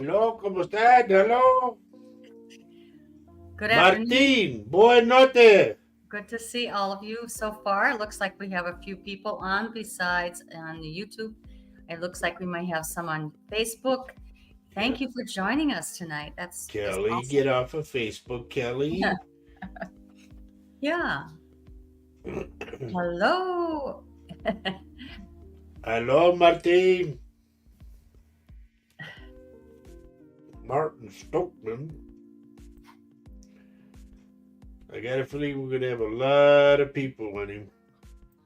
Hello, ¿cómo están? Hello. Good afternoon. Martín, buenas noches. Good to see all of you so far. It looks like we have a few people on besides on the YouTube. It looks like we might have some on Facebook. Thank you for joining us tonight. That's Kelly, awesome. get off of Facebook, Kelly. Yeah. Hello. Hello, Martín. Martin Stockman. I got a feeling we're going to have a lot of people on him.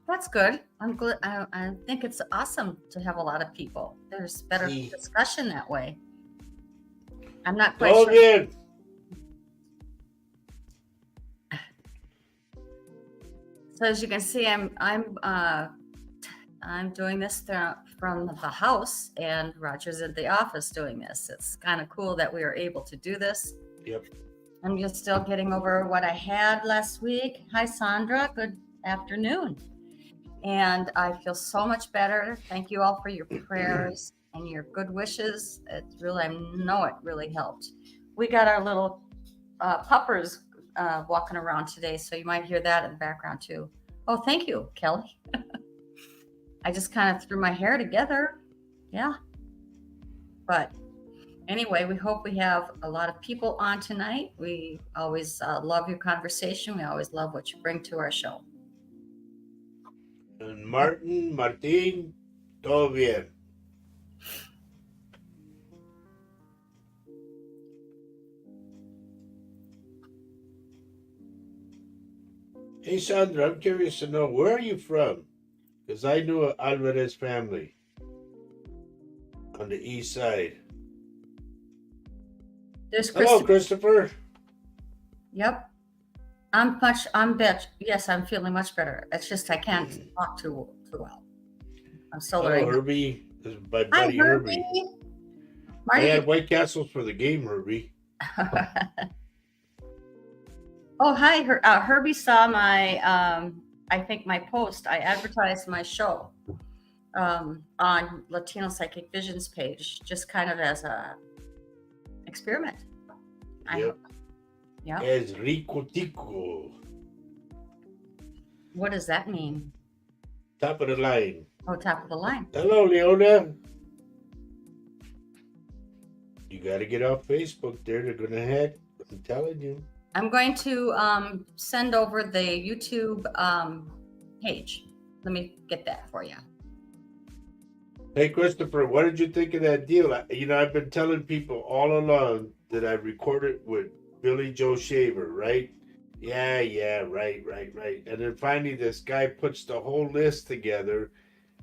That's good. I'm good. I think it's awesome to have a lot of people. There's better discussion that way. I'm not quite sure. Bien. So as you can see, I'm doing this from the house, and Roger's at the office doing this. It's kind of cool that we are able to do this. Yep. I'm just still getting over what I had last week. Hi, Sandra. Good afternoon. And I feel so much better. Thank you all for your prayers and your good wishes. It's really, I know it really helped. We got our little puppers walking around today, so you might hear that in the background too. Oh, thank you, Kelly. I just kind of threw my hair together. Yeah. But anyway, we hope we have a lot of people on tonight. We always love your conversation. We always love what you bring to our show. And Martín, todo bien. Hey, Sandra, I'm curious to know, where are you from? Because I knew an Alvarez family on the east side. There's Hello, Christopher. Yep. Yes, I'm feeling much better. It's just I can't talk too well. I'm still learning. Herbie. This is my buddy Herbie. I had White Castles for the game, Herbie. Oh, hi. Herbie saw my, I think my post. I advertised my show on Latino Psychic Visions page, just kind of as a experiment. I Yep. hope. Yep. Es rico tico. What does that mean? Top of the line. Oh, top of the line. Hello, Leona. You got to get off Facebook there. They're going to hack. I'm telling you. I'm going to send over the YouTube page. Let me get that for you. Hey, Christopher, what did you think of that deal? I've been telling people all along that I recorded with Billy Joe Shaver, right? Yeah, right. And then finally, this guy puts the whole list together,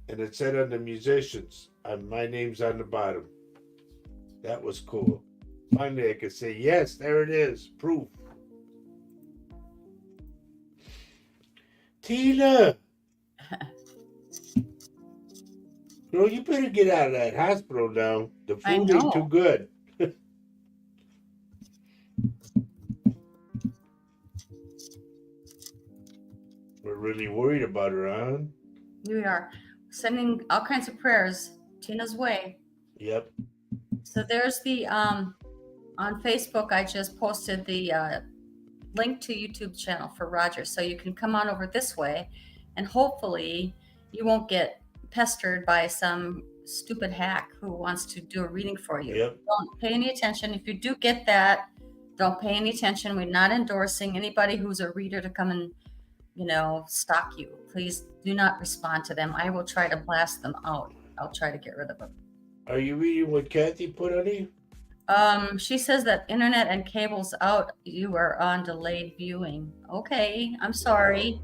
and it said on the musicians, my name's on the bottom. That was cool. Finally, I could say, yes, there it is, proof. Tina! Girl, you better get out of that hospital now. The I food ain't too know. good. We're really worried about her, huh? We are sending all kinds of prayers Tina's way. Yep. So there's the on Facebook. I just posted the link to YouTube channel for Roger, so you can come on over this way, and hopefully you won't get pestered by some stupid hack who wants to do a reading for you. Yep. Don't pay any attention. If you do get that, don't pay any attention. We're not endorsing anybody who's a reader to come and stalk you. Please do not respond to them. I will try to blast them out. I'll try to get rid of them. Are you reading what Kathy put on you? She says that internet and cables out. You are on delayed viewing. Okay, I'm sorry.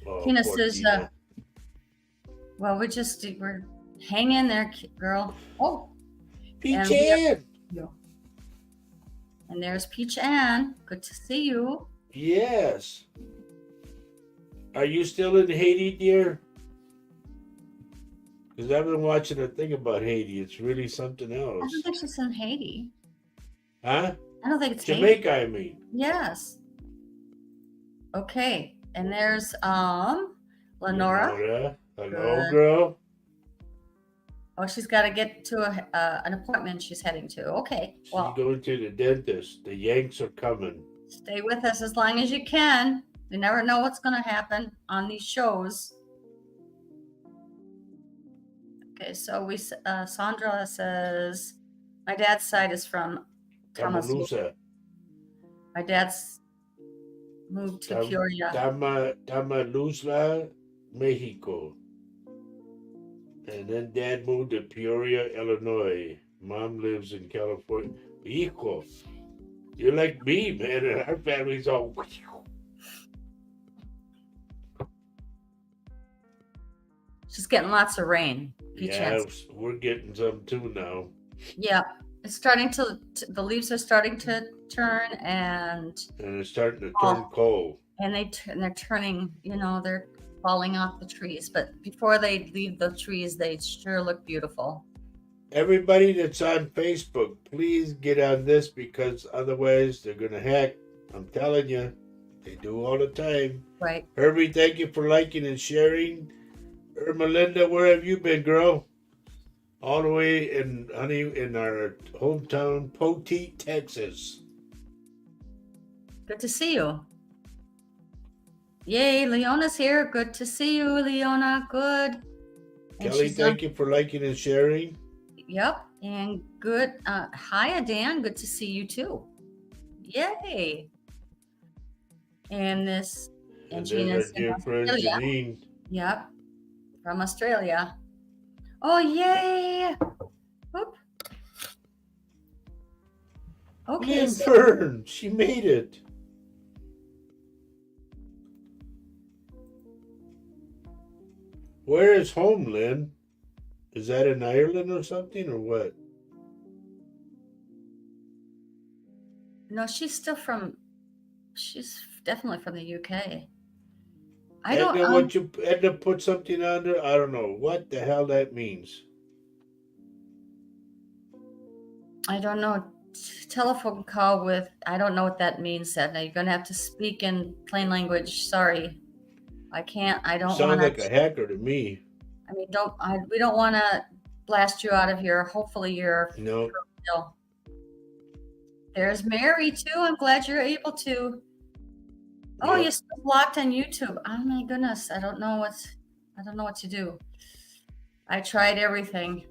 Oh, Tina poor says, Tina. well, we're hanging there, girl. Oh, Peach and Ann! and there's Peach Ann. Good to see you. Yes. Are you still in Haiti, dear? Because I've been watching a thing about Haiti. It's really something I else. don't think she's in Haiti. Huh? I don't think it's Haiti. Jamaica, I mean. Yes. Okay, and there's Lenora. Hello, Good. girl. Oh, she's got to get to an appointment she's heading to. Okay, She's well, going to the dentist. The Yanks are coming. stay with us as long as you can. You never know what's going to happen on these shows. Okay, so Sandra says, my dad's side is from Tamalusa. My dad's moved to Peoria. Tamalusa, Mexico. And then Dad moved to Peoria, Illinois. Mom lives in California. Hijo, you're like me, man, and our family's all. She's getting lots of rain. Yes, we're getting some too now. Yeah, it's starting the leaves are starting to turn, and it's starting to turn cold. And they're turning, they're falling off the trees. But before they leave the trees, they sure look beautiful. Everybody that's on Facebook, please get on this, because otherwise they're going to hack. I'm telling you, they do all the time. Right. Herbie, thank you for liking and sharing. Melinda, where have you been, girl? All the way in our hometown, Poteet, Texas. Good to see you. Yay, Leona's here. Good to see you, Leona. Good. Kelly, thank you for liking and sharing. Yep. And good. Hi, Dan. Good to see you too. Yay. And Gina's our dear friend Janine. Yep. From Australia. Oh, yay. Whoop. Okay. Lynn Fern, she made it. Where is home, Lynn? Is that in Ireland or something, or what? No, she's definitely from the UK. I don't know. Edna put something on there. I don't know what the hell that means. I don't know. Telephone call with. I don't know what that means, Edna. You're gonna have to speak in plain language. Sorry, I can't. I don't. Sounds like a hacker to me. I mean, we don't want to blast you out of your, hopefully your No. bill. There's Mary too. I'm glad you're able to. Oh, Yep. you're still blocked on YouTube. Oh my goodness. I don't know what to do. I tried everything.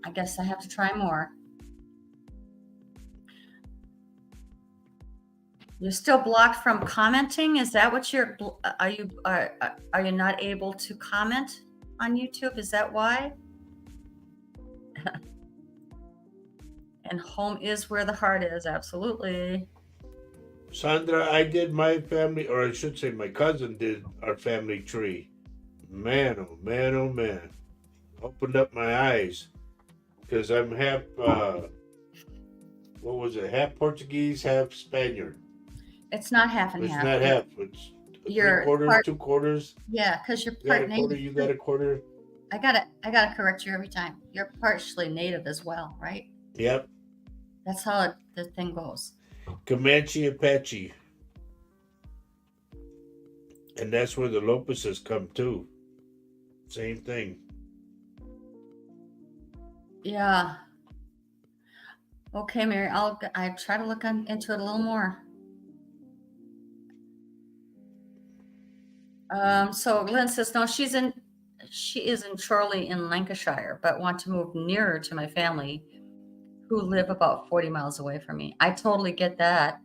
I guess I have to try more. You're still blocked from commenting. Is that what you're? Are you not able to comment on YouTube? Is that why? And home is where the heart is. Absolutely. Sandra, I did my family, or I should say my cousin did our family tree. Man, oh man, oh man. Opened up my eyes. Because I'm half, what was it? Half Portuguese, half Spaniard. It's not half and It's half. not half. It's You're 3/4, part, 2/4. yeah, because you're You got part a quarter, native. you got a quarter. I gotta correct you every time. You're partially native as well, right? Yep. That's how the thing goes. Comanche Apache. And that's where the Lopeses come too. Same thing. Yeah. Okay, Mary. I try to look into it a little more. So Lynn says no. She is in Chorley in Lancashire, but want to move nearer to my family, who live about 40 miles away from me. I totally get that.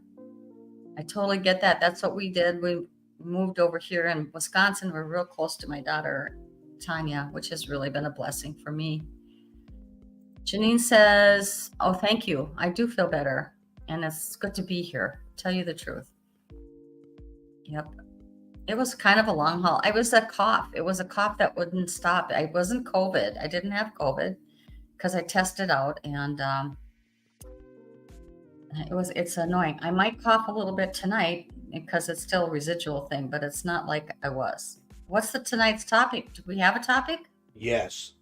That's what we did. We moved over here in Wisconsin. We're real close to my daughter, Tanya, which has really been a blessing for me. Janine says, oh, thank you. I do feel better. And it's good to be here. Tell you the truth. Yep. It was kind of a long haul. It was a cough. It was a cough that wouldn't stop. It wasn't COVID. I didn't have COVID because I tested out, and it's annoying. I might cough a little bit tonight because it's still a residual thing, but it's not like I was. What's tonight's topic? Do we have a topic? Yes.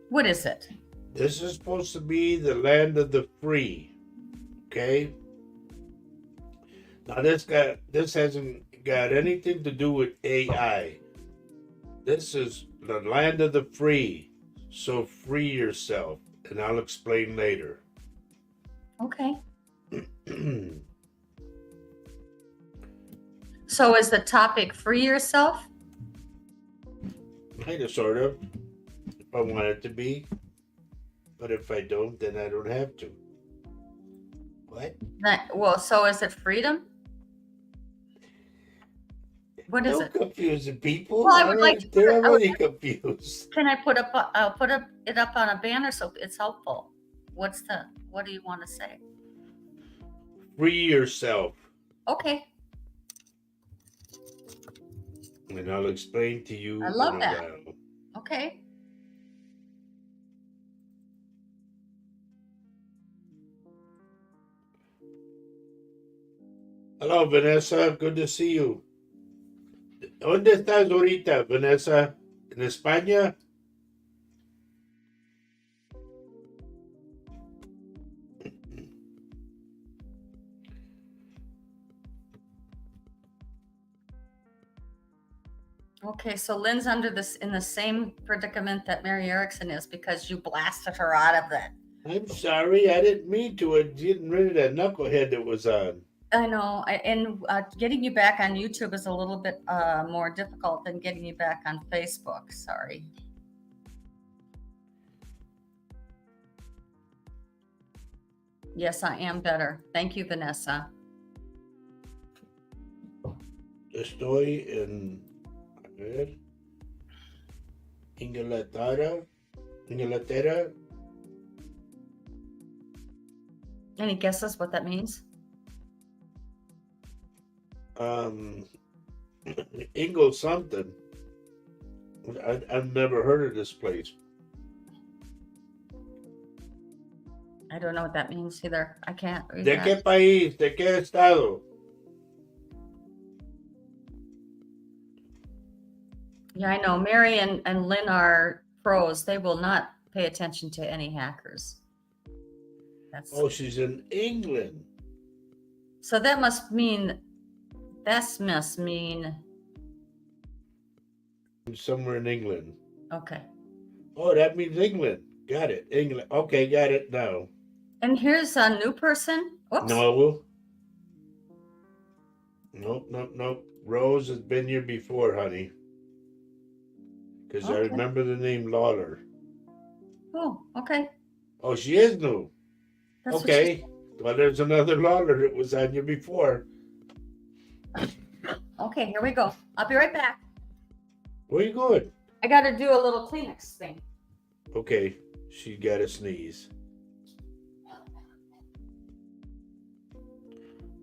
What is it? This is supposed to be the land of the free. Okay? Now this hasn't got anything to do with AI. This is the land of the free. So free yourself. And I'll explain later. Okay. So is the topic free yourself? Kind of, sort of. If I want it to be. But if I don't, then I don't have to. What? Well, so is it freedom? What is Don't it? confuse the people. Well, I would like to. They're already confused. Can I put it up on a banner so it's helpful? What do you want to say? Free yourself. Okay. And I'll explain to you. I love that. Okay. Hello, Vanessa. Good to see you. ¿Dónde estás ahorita, Vanessa? ¿En España? Okay, so Lynn's in the same predicament that Mary Erickson is because you blasted her out of that. I'm sorry, I didn't mean to. I didn't rid of that knucklehead that was on. I know, and getting you back on YouTube is a little bit more difficult than getting you back on Facebook. Sorry. Yes, I am better. Thank you, Vanessa. Estoy en Inglaterra. Any guesses what that means? Ingle something. I've never heard of this place. I don't know what that means either. I can't read ¿De that. qué país? ¿De qué estado? Yeah, I know. Mary and Lynn are pros. They will not pay attention to any hackers. Oh, she's in England. So that must mean Somewhere in England. Okay. Oh, that means England. Got it. England. Okay, got it now. And here's a new person. Whoops. No. Nope. Rose has been here before, honey. Because I Okay. remember the name Lawler. Oh, okay. Oh, she is new. That's what she Okay. Well, there's another Lawler that was on you before. said. Okay, here we go. I'll be right back. Where you going? I got to do a little Kleenex thing. Okay. She got a sneeze.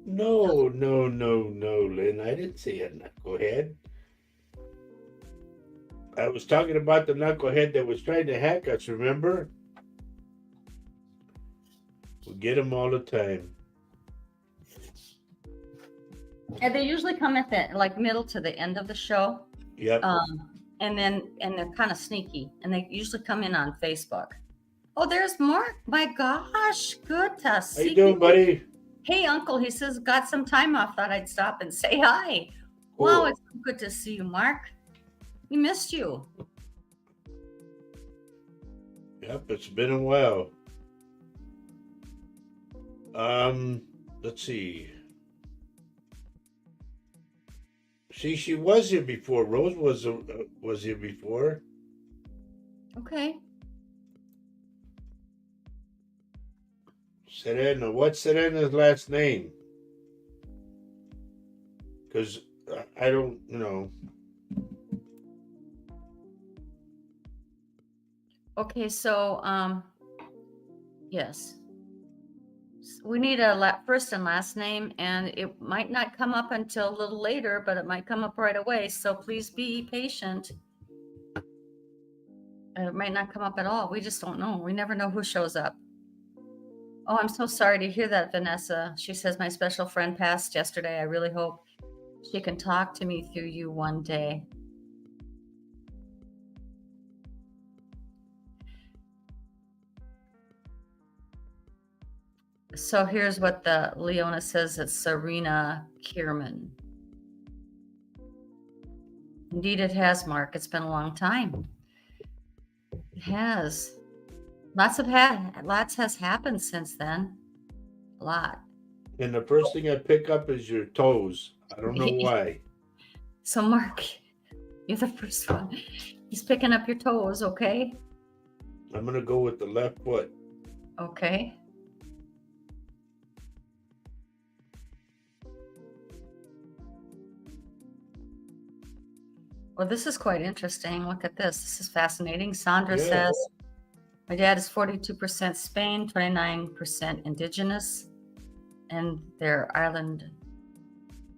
No, Lynn. I didn't say a knucklehead. I was talking about the knucklehead that was trying to hack us, remember? We get them all the time. And they usually come at the like middle to the end of the show. Yep. And they're kind of sneaky, and they usually come in on Facebook. Oh, there's Mark. My gosh, good to see How you doing, buddy? Hey, Uncle, he says, got some time off. Thought I'd stop and say hi. Cool. Wow, it's so good to see you, Mark. We missed you. Yep, it's been a while. Let's see. See, she was here before. Rose was here before. Okay. Serena. What's Serena's last name? Because I don't, Okay, so yes. We need a first and last name, and it might not come up until a little later, but it might come up right away. So please be patient. It might not come up at all. We just don't know. We never know who shows up. Oh, I'm so sorry to hear that, Vanessa. She says, my special friend passed yesterday. I really hope she can talk to me through you one day. So here's what the Leona says. It's Serena Kierman. Indeed, it has, Mark. It's been a long time. It has. Lots has happened since then. A lot. And the first thing I pick up is your toes. I don't know why. So, Mark, you're the first one. He's picking up your toes, okay? I'm going to go with the left foot. Okay. Well, this is quite interesting. Look at this. This is fascinating. Sandra says, my dad is 42% Spain, 29% indigenous, and they're island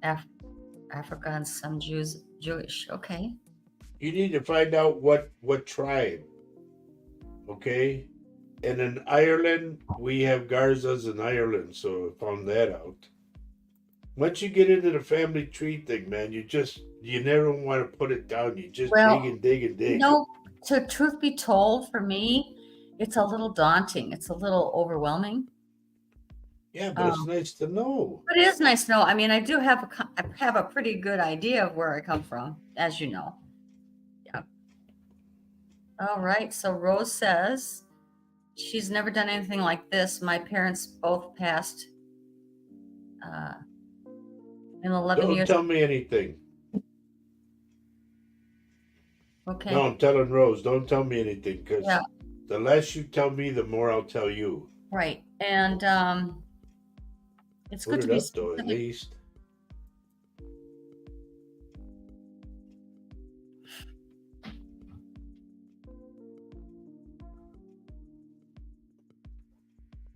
Africa, and some Jewish. Okay. You need to find out what tribe. Okay? And in Ireland, we have Garzas in Ireland, so I found that out. Once you get into the family tree thing, man, you never want to put it down. You just dig and dig. To truth be told, for me, it's a little daunting. It's a little overwhelming. Yeah, but it's nice to know. It is nice to know. I mean, I do have a pretty good idea of where I come from, as you know. Yeah. All right. So Rose says she's never done anything like this. My parents both passed in 11 years. Don't tell me anything. Okay. No, I'm telling Rose, don't tell me anything, because the less you tell me, the more I'll tell you. Right. And it's good to be though, at least.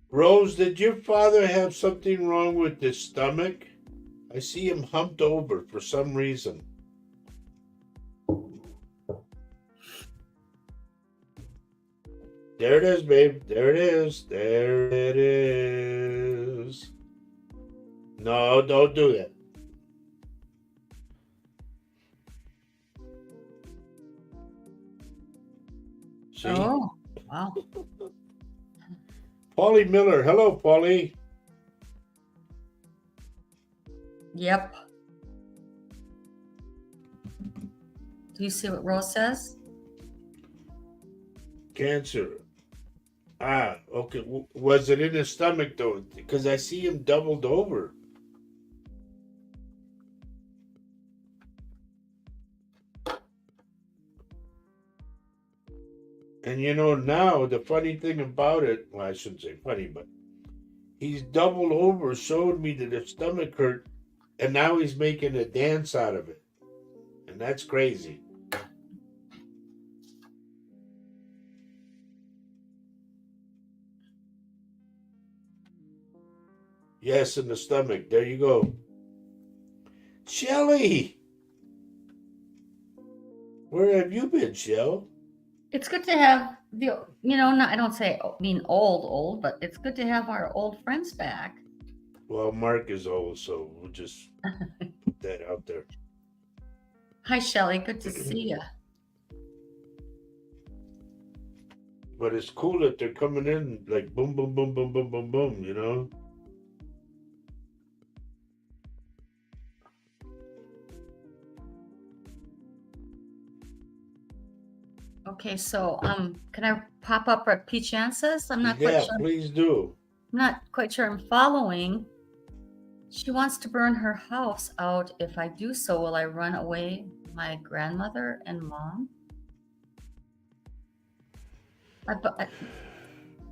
Rose, did your father have something wrong with his stomach? I see him humped over for some reason. There it is, babe. There it is. There it is. No, don't do that. See? Oh, wow. Paulie Miller. Hello, Paulie. Yep. Do you see what Rose says? Cancer. Ah, okay. Was it in his stomach though? Because I see him doubled over. And now the funny thing about it, well, I shouldn't say funny, but he's doubled over, showed me that his stomach hurt, and now he's making a dance out of it. And that's crazy. Yes, in the stomach. There you go. Shelly! Where have you been, Shell? It's good to have I don't say being old, but it's good to have our old friends back. Well, Mark is old, so we'll just put that out there. Hi, Shelley. Good to see you. But it's cool that they're coming in like boom, boom, boom, boom, boom, boom, boom. Okay, so can I pop up what Peachan says? I'm not quite Yeah, sure. please do. I'm not quite sure I'm following. She wants to burn her house out. If I do so, will I run away my grandmother and mom?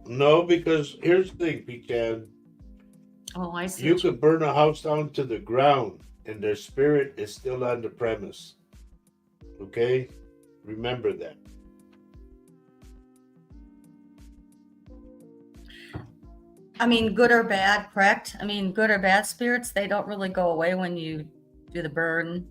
No, because here's the thing, Pecan. Oh, I see. You could burn a house down to the ground and their spirit is still on the premise. Okay? Remember that. I mean, good or bad, correct? I mean, good or bad spirits, they don't really go away when you do the burn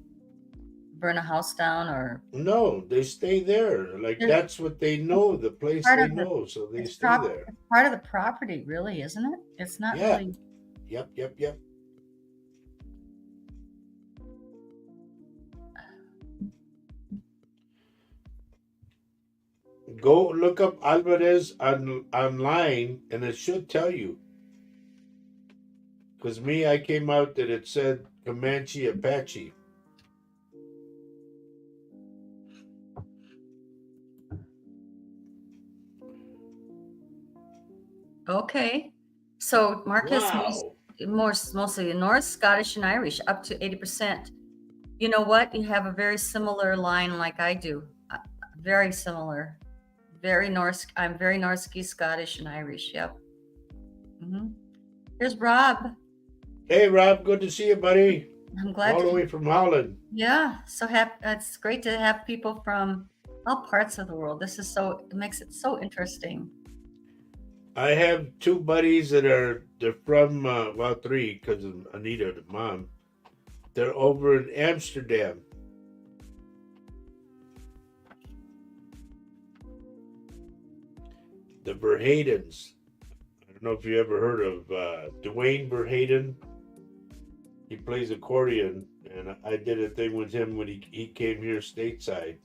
a house down, or No, they stay there. Like that's what they know, the place they know, so they stay there. It's part of the property, really, isn't it? It's not really. Yep. Go look up Alvarez online and it should tell you. Because I came out that it said Comanche Apache. Okay. So Marcus, Wow. mostly North, Scottish, and Irish, up to 80%. You know what? You have a very similar line like I do. Very similar. I'm very Norski, Scottish, and Irish. Yep. Here's Rob. Hey, Rob. Good to see you, buddy. I'm glad. All the way from Holland. Yeah. So it's great to have people from all parts of the world. It makes it so interesting. I have two buddies they're from, three, because of Anita, the mom. They're over in Amsterdam. The Verhadens. I don't know if you ever heard of Dwayne Verhaden. He plays accordion, and I did a thing with him when he came here stateside.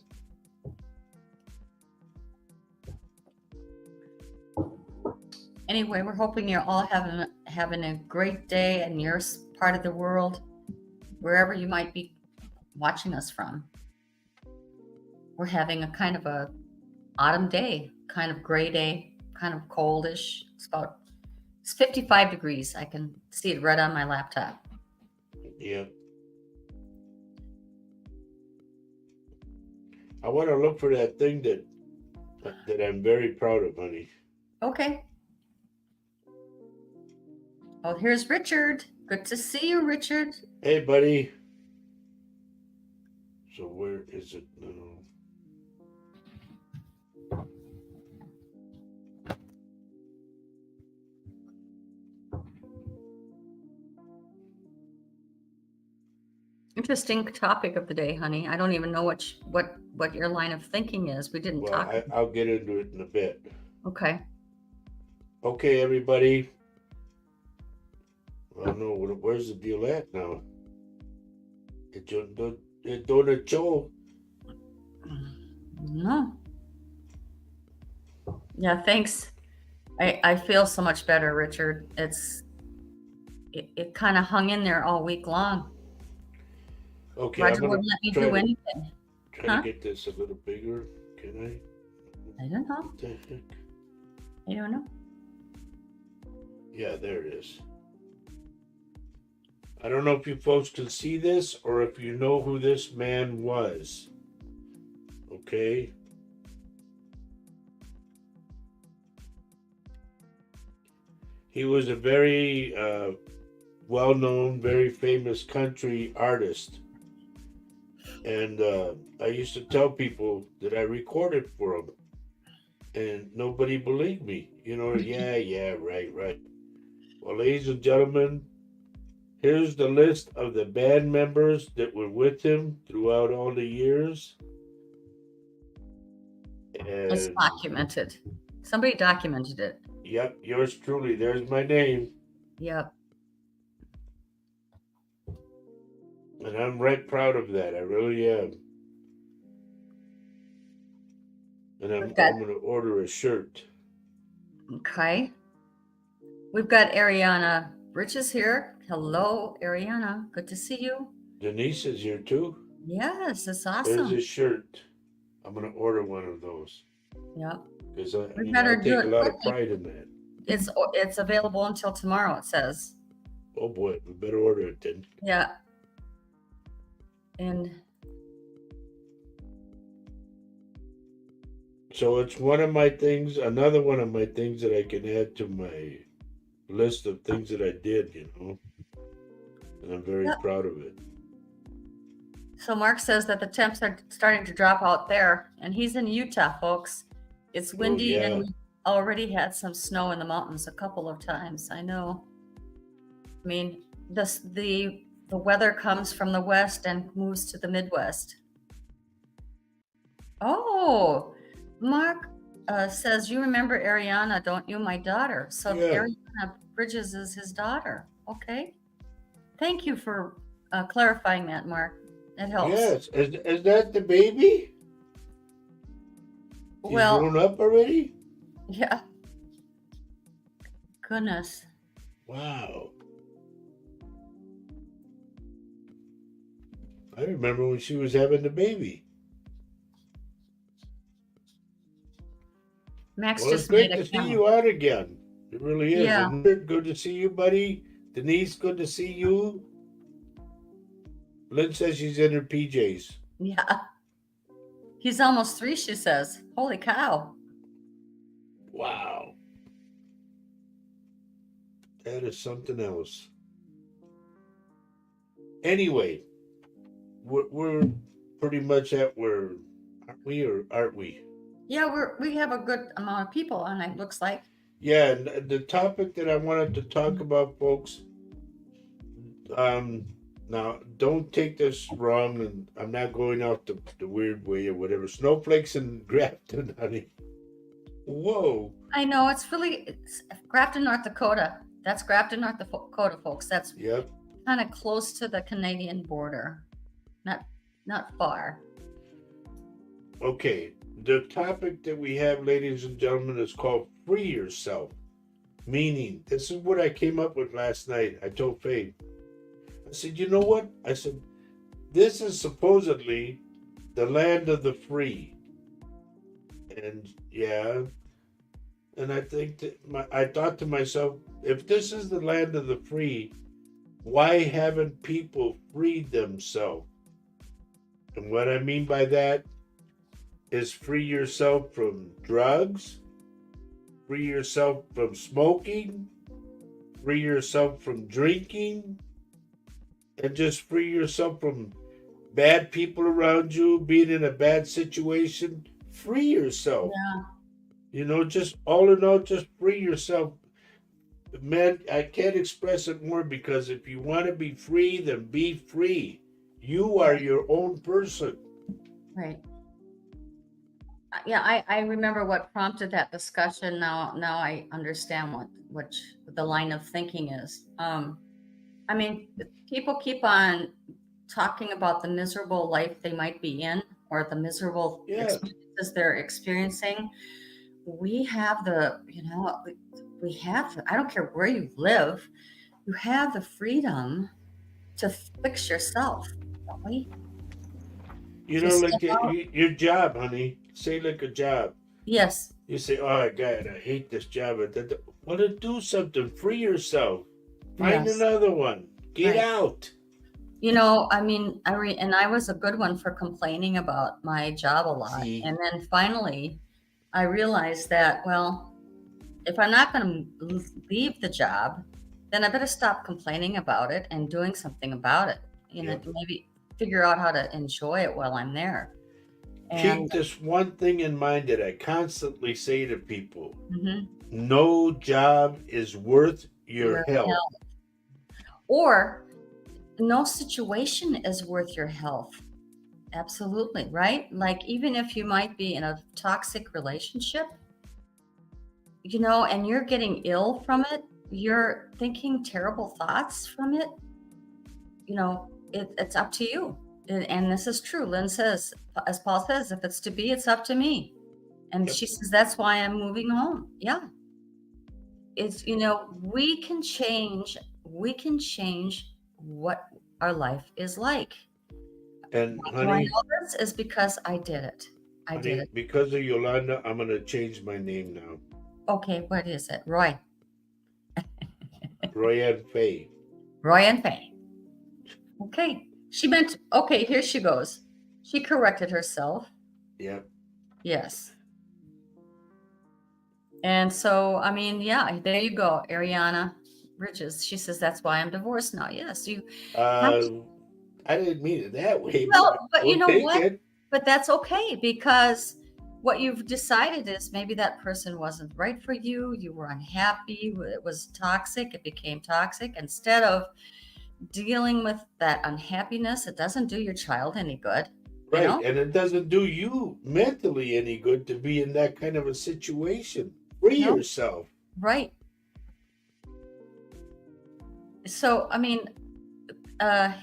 Anyway, we're hoping you're all having a great day in your part of the world, wherever you might be watching us from. We're having a kind of a autumn day, kind of gray day, kind of coldish. It's 55 degrees. I can see it right on my laptop. Yeah. I want to look for that thing that I'm very proud of, honey. Okay. Oh, here's Richard. Good to see you, Richard. Hey, buddy. So where is it now? Interesting topic of the day, honey. I don't even know what your line of thinking is. We didn't talk. I'll get into it in a bit. Okay. Okay, everybody. I don't know where's the deal at now. It don't show. No. Yeah, thanks. I feel so much better, Richard. It kind of hung in there all week long. Okay, Roger wouldn't let me do anything. Try to get this a little bigger. Can I? I don't know. What the heck? You don't know? Yeah, there it is. I don't know if you folks can see this or if you know who this man was. Okay. He was a very well known, very famous country artist. And I used to tell people that I recorded for him. And nobody believed me. Yeah, right. Well, ladies and gentlemen, here's the list of the band members that were with him throughout all the years. It's And documented. Somebody documented it. yep, yours truly. There's my name. Yep. And I'm right proud of that. I really am. And We've I'm got, going to order a shirt. okay. We've got Ariana Bridges here. Hello, Ariana. Good to see you. Denise is here too. Yes, it's There's awesome. a shirt. I'm going to order one of those. Yep. Because We I better do take a it lot of quickly. pride in that. It's available until tomorrow, it says. Oh boy, we better order it then. Yeah. And so it's one of my things, another one of my things that I can add to my list of things that I did, and I'm very yep. proud of it. So Mark says that the temps are starting to drop out there, and he's in Utah, folks. It's windy, and we already had some snow in the mountains a couple of times. I know. I mean, the weather comes from the west and moves to the Midwest. Oh, Mark says, you remember Ariana, don't you? My daughter. So Yeah. Ariana Bridges is his daughter. Okay. Thank you for clarifying that, Mark. It helps. Yes. Is that the baby? He's grown up already? Yeah. Goodness. Wow. I remember when she was having the baby. Max well, just it's great made a to see you out again. It really is. Yeah. Good to see you, buddy. Denise, good to see you. Lynn says she's in her PJs. Yeah. He's almost 3, she says. Holy cow. Wow. That is something else. Anyway, we're pretty much at where, aren't we, or aren't we? Yeah, we have a good amount of people on it, looks like. Yeah, and the topic that I wanted to talk about, folks, now don't take this wrong, and I'm not going out the weird way or whatever. Snowflakes in Grafton, honey. Whoa. I know, it's Grafton, North Dakota. That's Grafton, North Dakota, folks. That's kind of close to the Canadian border. Not far. Okay, the topic that we have, ladies and gentlemen, is called Free Yourself. Meaning, this is what I came up with last night. I told Faye, I said, you know what? I said, this is supposedly the land of the free. And yeah, and I think that I thought to myself, if this is the land of the free, why haven't people freed themselves? And what I mean by that is free yourself from drugs, free yourself from smoking, free yourself from drinking, and just free yourself from bad people around you, being in a bad situation. Free yourself. Yeah. Just all in all, just free yourself. Man, I can't express it more, because if you want to be free, then be free. You are your own person. Right. Yeah, I remember what prompted that discussion. Now I understand what the line of thinking is. I mean, people keep on talking about the miserable life they might be in, or the miserable experiences they're experiencing. We have we have, I don't care where you live, you have the freedom to fix yourself, don't we? Like your job, honey. Say like a job. Yes. You say, "Oh God, I hate this job." Want to do something? Free yourself. Find Yes, another one. Get right. out. I mean, and I was a good one for complaining about my job a lot. See, And then finally, I realized that, well, if I'm not going to leave the job, then I better stop complaining about it and doing something about it. yep. Maybe figure out how to enjoy it while I'm there. Keep And this one thing in mind that I constantly say to people: mhm, no job is worth your your health. health, or no situation is worth your health. Absolutely, right? Like, even if you might be in a toxic relationship, and you're getting ill from it, you're thinking terrible thoughts from it, it's up to you. And this is true. Lynn says, as Paul says, if it's to be, it's up to me. And Yep. she says, that's why I'm moving home. Yeah. We can change what our life is like. And Do I honey, know this? Is because I did it. I did honey, it. because of Yolanda, I'm gonna change my name now. Okay, what is it? Roy. Royanne Faye. Roy and Faye. Okay. She meant, okay, here she goes. She corrected herself. Yep. Yes. And so, I mean, yeah, there you go, Ariana Bridges. She says, that's why I'm divorced now. Yes, you have Uh, to. I didn't mean it that way, but But you we'll know take what? it. But that's okay, because what you've decided is maybe that person wasn't right for you. You were unhappy. It was toxic. It became toxic. Instead of dealing with that unhappiness, it doesn't do your child any good, you Right. know? And it doesn't do you mentally any good to be in that kind of a situation. Free No, yourself. right. So, I mean,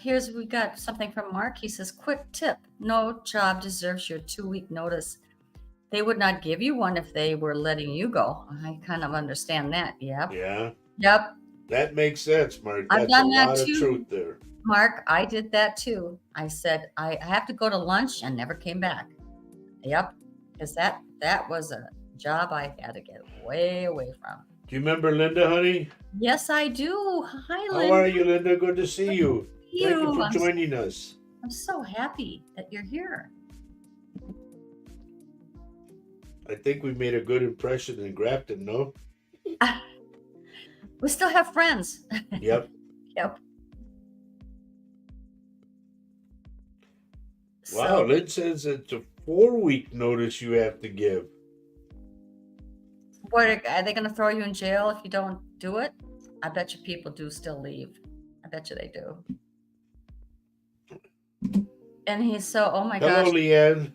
here's we got something from Mark. He says, quick tip: no job deserves your 2 week notice. They would not give you one if they were letting you go. I kind of understand that. Yep. Yeah. Yep. That makes sense, Mark. I've That's a done that lot of too, truth there. Mark. I did that too. I said, I have to go to lunch and never came back. Yep. Because that was a job I had to get way away from. Do you remember Linda, honey? Yes, I do. Hi, How Linda. are you, Linda? Good to see you. Thank you You. for joining us. I'm so happy that you're here. I think we made a good impression in Grafton, no? We still have friends. Yep. Yep. Wow, So, Lynn says it's a 4 week notice you have to give. what are they going to throw you in jail if you don't do it? I bet you people do still leave. I bet you they do. And he's so, oh my gosh. Hello, Leanne.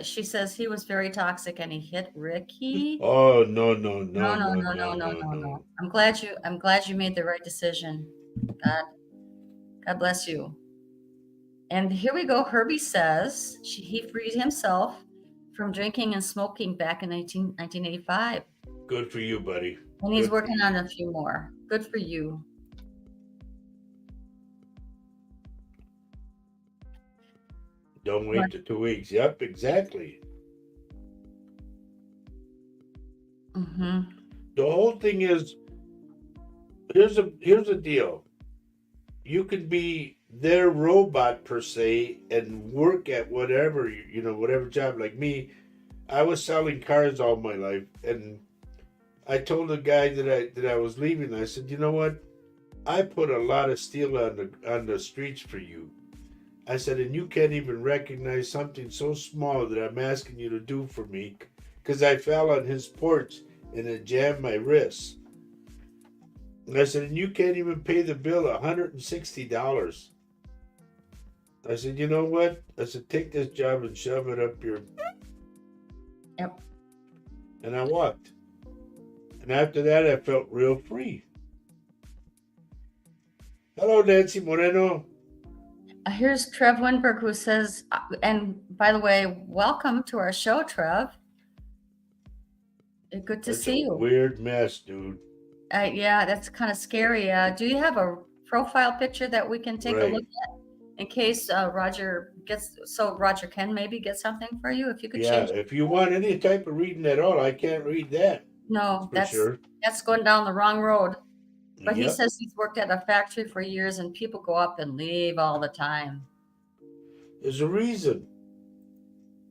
She says he was very toxic and he hit Ricky. Oh, no, no, no, No, no, no, no, no, no, no, no, no, no. no. I'm glad you made the right decision. God, God bless you. And here we go. Herbie says he freed himself from drinking and smoking back in 1985. Good for you, buddy. And he's Good for working you. on a few more. Good for you. Don't wait the 2 weeks. Yep, exactly. Mm-hmm. The whole thing is here's a deal. You could be their robot per se and work at whatever whatever job. Like me, I was selling cars all my life, and I told the guy that I was leaving. I said, you know what? I put a lot of steel on the streets for you. I said, and you can't even recognize something so small that I'm asking you to do for me, because I fell on his porch and it jammed my wrist. And I said, and you can't even pay the bill $160. I said, you know what? I said, take this job and shove it up your. Yep. And I walked. And after that, I felt real free. Hello, Nancy Moreno. Here's Trev Winberg, who says, and by the way, welcome to our show, Trev. Good to That's see a you. weird mess, dude. Yeah, that's kind of scary. Do you have a profile picture that we can take a look Right. at? in case Roger gets, so Roger can maybe get something for you if you could Yeah, change. if you want any type of reading at all, I can't read that. No, For sure. that's going down the wrong road. But he Yep. says he's worked at a factory for years and people go up and leave all the time. There's a reason.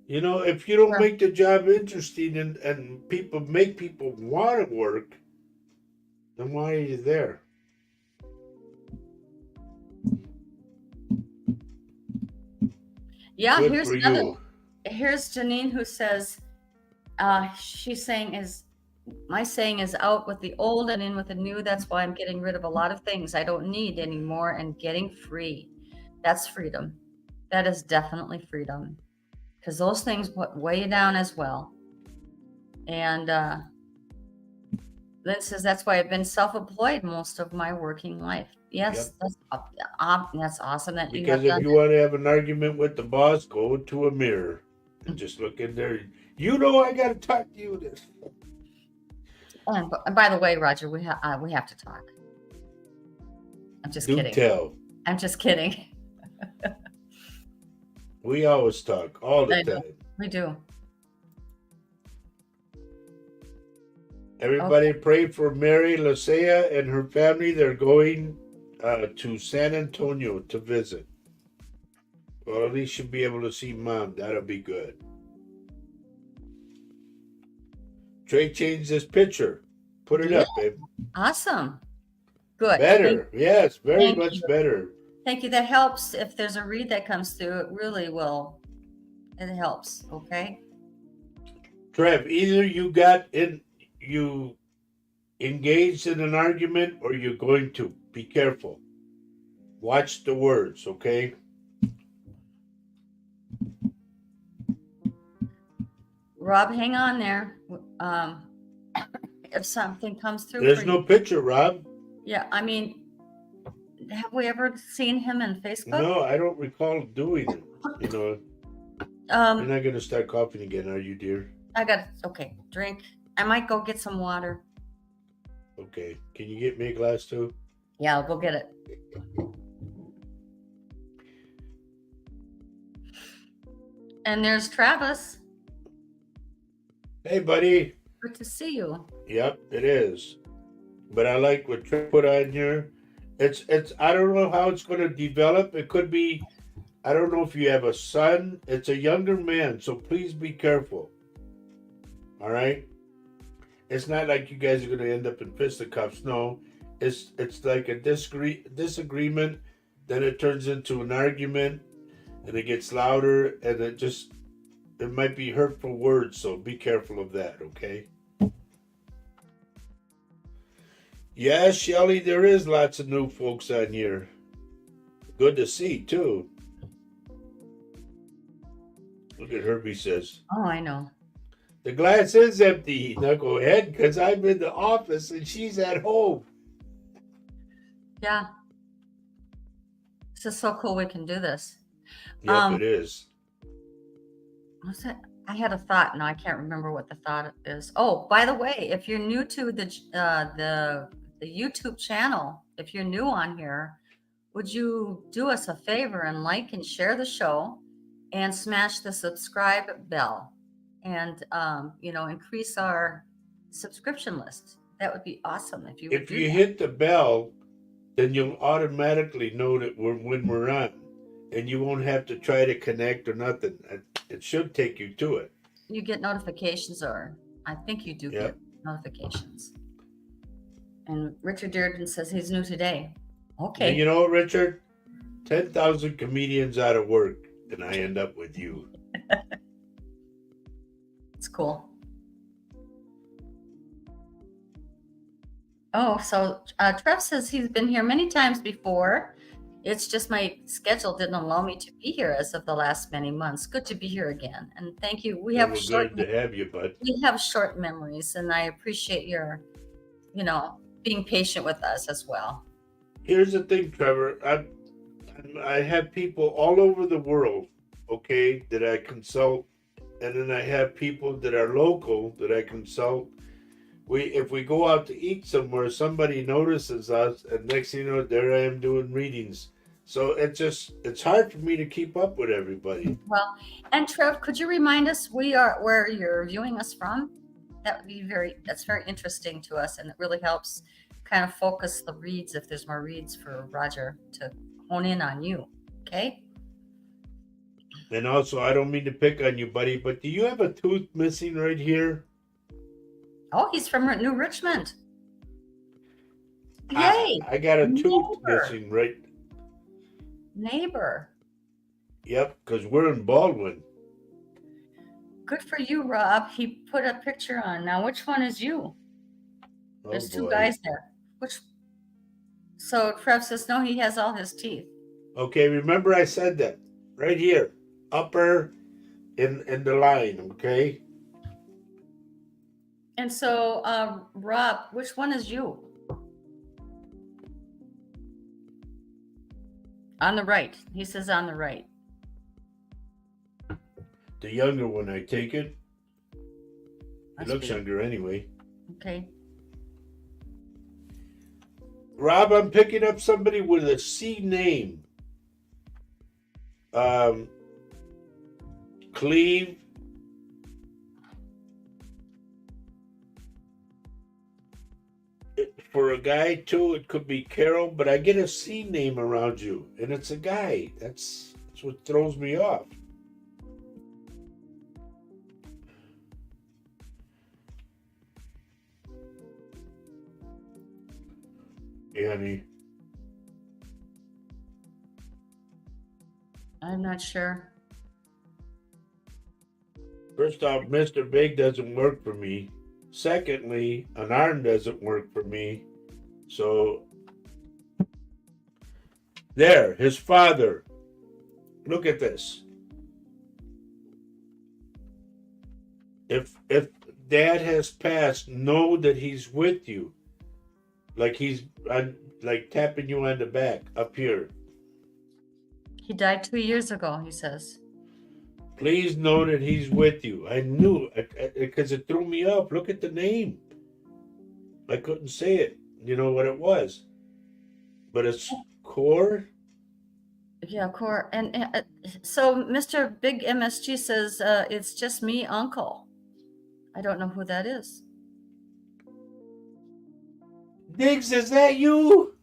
You know, if you don't Sure. make the job interesting and people make people want to work, then why are you there? Yeah, Good for you. Here's Janine who says, she's saying is, my saying is out with the old and in with the new. That's why I'm getting rid of a lot of things I don't need anymore and getting free. That's freedom. That is definitely freedom. Because those things weigh you down as well. And Lynn says, that's why I've been self-employed most of my working life. Yes, Yep. that's awesome that you Because have if done you that. want to have an argument with the boss, go to a mirror and just look in there. You know, I got to talk to you. This. And by the way, Roger, we have to talk. I'm just Do kidding. tell. I'm just kidding. We always talk all the I know. time. We do. Everybody pray for Mary Lasea and her family. They're going to San Antonio to visit. Well, at least she'll be able to see Mom. That'll be good. Trey changed this picture. Put it up, babe. Awesome. Good. Better. Yes, very thank much you. better. Thank you. That helps. If there's a read that comes through, it really will. It helps. Okay. Trev, either you engaged in an argument or you're going to. Be careful. Watch the words, okay? Rob, hang on there. If something comes through. There's no picture, Rob. Yeah, I mean, have we ever seen him in Facebook? No, I don't recall doing it. You know, you're not gonna start coughing again, are you, dear? Okay, drink. I might go get some water. Okay, can you get me a glass too? Yeah, I'll go get it. And there's Travis. Hey, buddy. Good to see you. Yep, it is. But I like what Trey put on here. It's. I don't know how it's going to develop. It could be. I don't know if you have a son. It's a younger man, so please be careful. All right. It's not like you guys are going to end up in fisticuffs. No, it's like a disagreement. Then it turns into an argument, and it gets louder, and it might be hurtful words. So be careful of that. Okay. Yeah, Shelly, there is lots of new folks on here. Good to see, too. Look at Herbie says. Oh, I know. The glass is empty, knucklehead, because I'm in the office and she's at home. Yeah. This is so cool we can do this. Yep, it is. What's that? I had a thought. Now I can't remember what the thought is. Oh, by the way, if you're new to the YouTube channel, if you're new on here, would you do us a favor and like and share the show and smash the subscribe bell and increase our subscription list? That would be awesome if you would. If you hit the bell, then you'll automatically know that when we're on, and you won't have to try to connect or nothing. It should take you to it. You get notifications, or I think you do get notifications. And Richard Dearden says he's new today. Okay. And you know what, Richard? 10,000 comedians out of work, and I end up with you. It's cool. Oh, so Trev says he's been here many times before. It's just my schedule didn't allow me to be here as of the last many months. Good to be here again. And thank you. We're glad to have you, bud. We have short memories, and I appreciate your, being patient with us as well. Here's the thing, Trevor. I have people all over the world, okay, that I consult, and then I have people that are local that I consult. If we go out to eat somewhere, somebody notices us, and next thing you know, there I am doing readings. So it's hard for me to keep up with everybody. Well, and Trev, could you remind us where you're viewing us from? That would be that's very interesting to us, and it really helps kind of focus the reads if there's more reads for Roger to hone in on you. Okay. And also, I don't mean to pick on you, buddy, but do you have a tooth missing right here? Oh, he's from New Richmond. Yay! I got a tooth Neighbor. missing right. Neighbor. Yep, because we're in Baldwin. Good for you, Rob. He put a picture on. Now, which one is you? Oh, There's two boy. guys there. Which? So Trev says no. He has all his teeth. Okay, remember I said that right here, upper in the line. Okay. And so, Rob, which one is you? On the right. He says on the right. The younger one, I take it. He Must looks be. younger anyway. Okay. Rob, I'm picking up somebody with a C name. Cleve. For a guy too, it could be Carol, but I get a C name around you, and it's a guy. That's what throws me off. Annie. I'm not sure. First off, Mr. Big doesn't work for me. Secondly, an arm doesn't work for me. So, there, his father. Look at this. If Dad has passed, know that he's with you. Like he's like tapping you on the back up here. He died 2 years ago, he says. Please know that he's with you. I knew because it threw me off. Look at the name. I couldn't say it. You know what it was, but it's Core. Yeah, Cor. And so Mr. Big MSG says it's just me, Uncle. I don't know who that is. Diggs, is that you?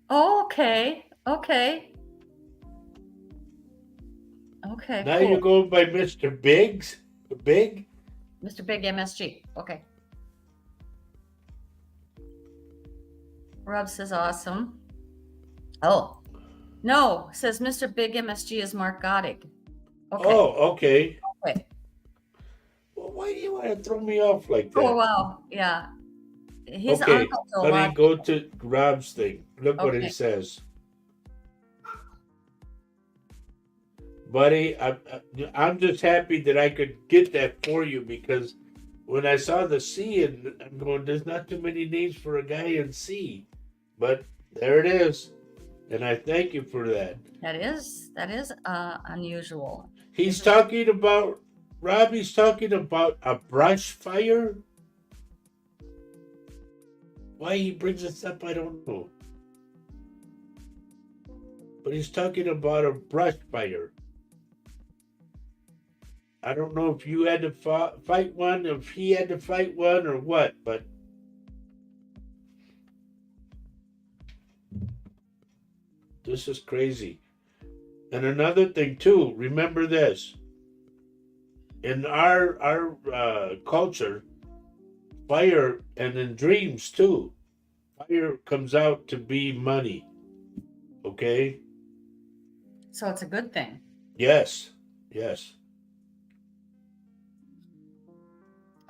Oh, okay. Okay. Okay. Now cool. you're going by Mr. Biggs? Big? Mr. Big MSG. Okay. Rob says awesome. Oh. No, says Mr. Big MSG is Mark Godig. Okay. Oh, okay. Okay. Well, why do you want to throw me off like that? Oh, wow. Yeah. He's Okay, uncle to a let lot. me go to Rob's thing. Look what Okay. it says. Buddy, I'm just happy that I could get that for you because when I saw the C, and I'm going, there's not too many names for a guy in C. But there it is. And I thank you for that. That is unusual. He's talking about, Robbie's talking about a brush fire. Why he brings this up, I don't know. But he's talking about a brush fire. I don't know if you had to fight one, if he had to fight one, or what, but this is crazy. And another thing too, remember this. In our culture, fire, and in dreams too, fire comes out to be money. Okay? So it's a good thing. Yes. Yes.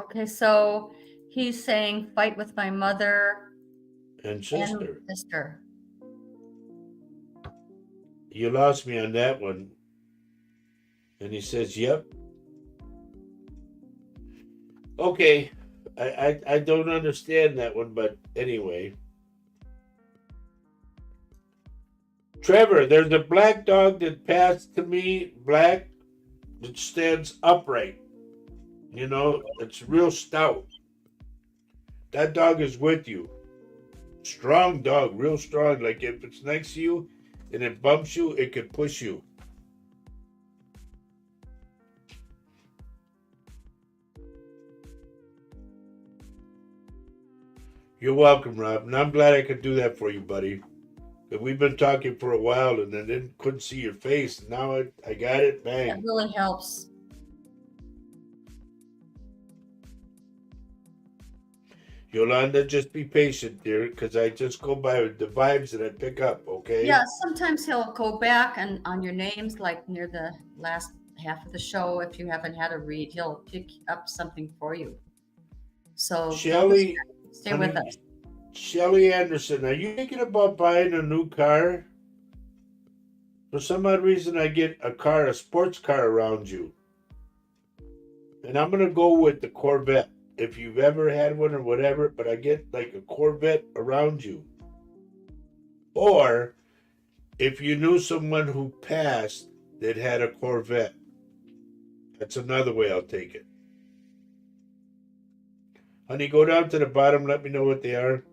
Okay, so he's saying fight with my mother And sister. and sister. You lost me on that one. And he says, yep. Okay. I don't understand that one, but anyway. Trevor, there's a black dog that passed to me, black, that stands upright. You know, it's real stout. That dog is with you. Strong dog, real strong. Like if it's next to you, and it bumps you, it could push you. You're welcome, Rob. And I'm glad I could do that for you, buddy. But we've been talking for a while and then couldn't see your face. And now I got it. That Bang. really helps. Yolanda, just be patient, dear, because I just go by the vibes that I pick up, okay? Yeah, sometimes he'll go back and on your names, like near the last half of the show, if you haven't had a read, he'll pick up something for you. So Shelly, stay with honey, us. Shelly Anderson, are you thinking about buying a new car? For some odd reason, I get a sports car around you. And I'm going to go with the Corvette. If you've ever had one or whatever, but I get like a Corvette around you. Or if you knew someone who passed that had a Corvette, that's another way I'll take it. Honey, go down to the bottom. Let me know what they are.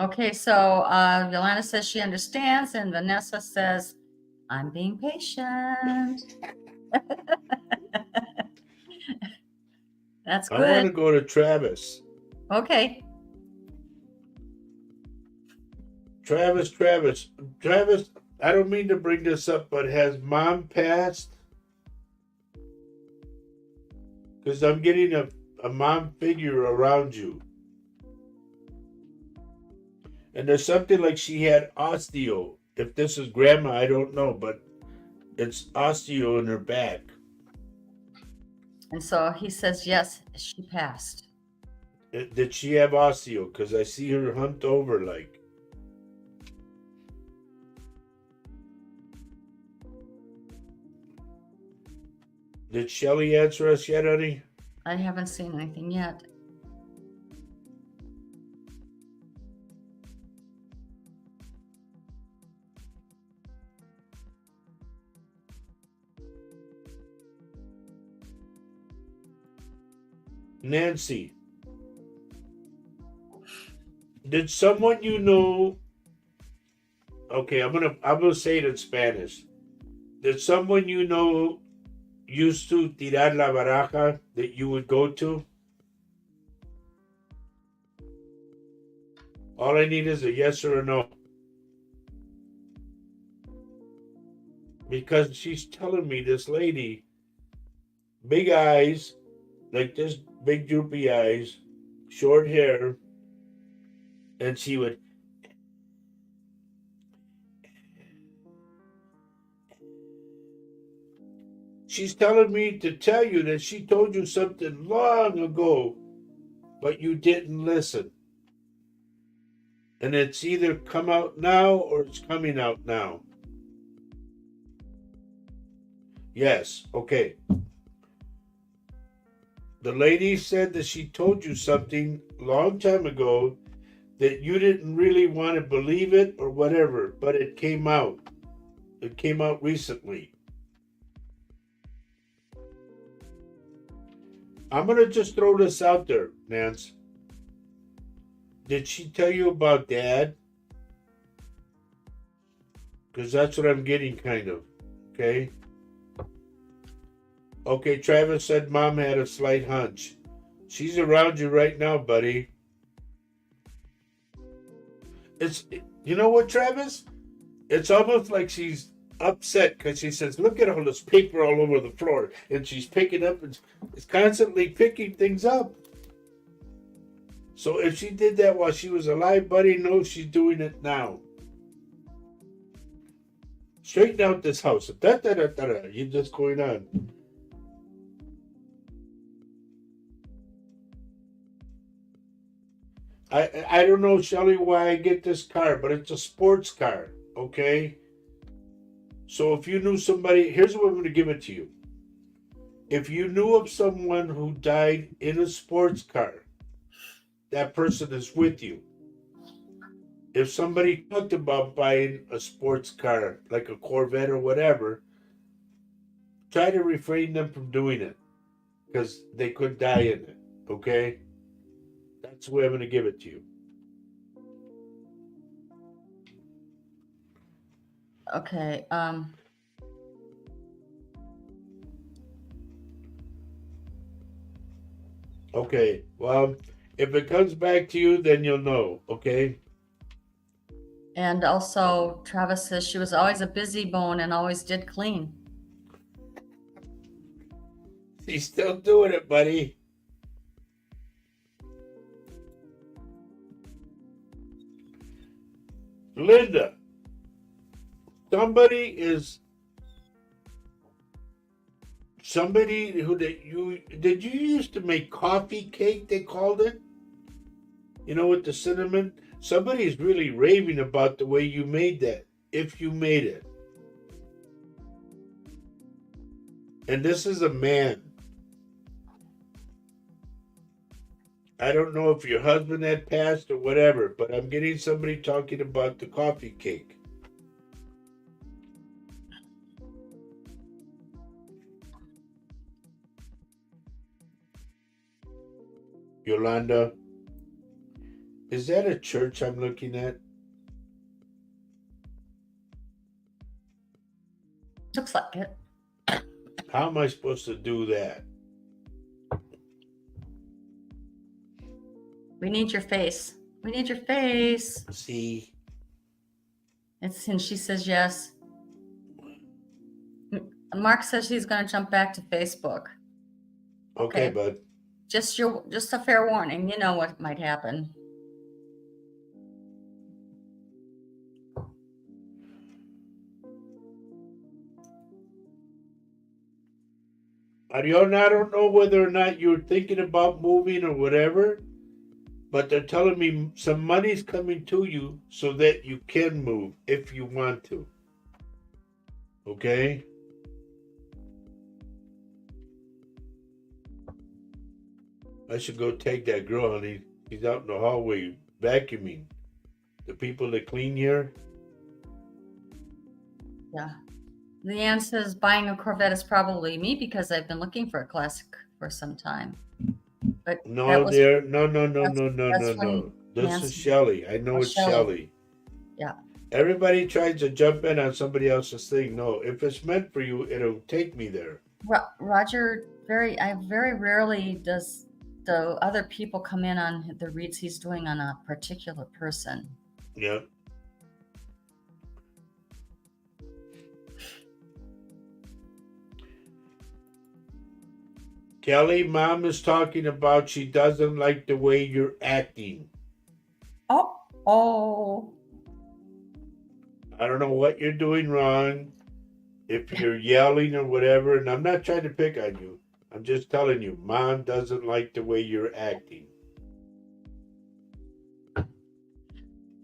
Okay, so Yolanda says she understands, and Vanessa says, I'm being patient. That's I want good. to go to Travis. Okay. Travis. I don't mean to bring this up, but has mom passed? Because I'm getting a mom figure around you. And there's something like she had osteo. If this is grandma, I don't know, but it's osteo in her back. And so he says, yes, she passed. Did she have osteo? Because I see her humped over like. Did Shelly answer us yet, honey? I haven't seen anything yet. Nancy, did someone you know? Okay, I'm gonna say it in Spanish. Did someone you know used to tirar la baraja that you would go to? All I need is a yes or a no. Because she's telling me, this lady, big eyes, like this big droopy eyes, short hair, and she would. She's telling me to tell you that she told you something long ago, but you didn't listen. And it's either come out now or it's coming out now. Yes, okay. The lady said that she told you something a long time ago that you didn't really want to believe it or whatever, but it came out. It came out recently. I'm going to just throw this out there, Nance. Did she tell you about Dad? Because that's what I'm getting, kind of. Okay? Okay, Travis said Mom had a slight hunch. She's around you right now, buddy. You know what, Travis? It's almost like she's upset because she says, look at all this paper all over the floor. And she's picking up and is constantly picking things up. So if she did that while she was alive, buddy, no, she's doing it now. Straighten out this house. You're just going on. I don't know, Shelly, why I get this car, but it's a sports car, okay? So if you knew somebody, here's what I'm going to give it to you. If you knew of someone who died in a sports car, that person is with you. If somebody talked about buying a sports car, like a Corvette or whatever, try to refrain them from doing it because they could die in it, okay? That's the way I'm going to give it to you. Okay. Okay. Well, if it comes back to you, then you'll know. Okay. And also, Travis says she was always a busy bone and always did clean. She's still doing it, buddy. Linda, somebody who that you did you used to make coffee cake, they called it? You know, with the cinnamon? Somebody's really raving about the way you made that, if you made it. And this is a man. I don't know if your husband had passed or whatever, but I'm getting somebody talking about the coffee cake. Yolanda, is that a church I'm looking at? Looks like it. How am I supposed to do that? We need your face. We need your face. See? And she says yes. Mark says she's going to jump back to Facebook. Okay, bud. Just a fair warning. You know what might happen. Ariana, I don't know whether or not you're thinking about moving or whatever, but they're telling me some money's coming to you so that you can move if you want to. Okay? I should go take that girl, honey. She's out in the hallway vacuuming. The people that clean here. Yeah. Leanne says buying a Corvette is probably me because I've been looking for a classic for some time. But no, dear. No. This Nancy. is Shelly. I know it's Shelly. Yeah. Everybody tries to jump in on somebody else's thing. No, if it's meant for you, it'll take me there. Roger very rarely does the other people come in on the reads he's doing on a particular person. Yeah. Kelly, Mom is talking about she doesn't like the way you're acting. Oh. I don't know what you're doing wrong. If you're yelling or whatever, and I'm not trying to pick on you. I'm just telling you, Mom doesn't like the way you're acting.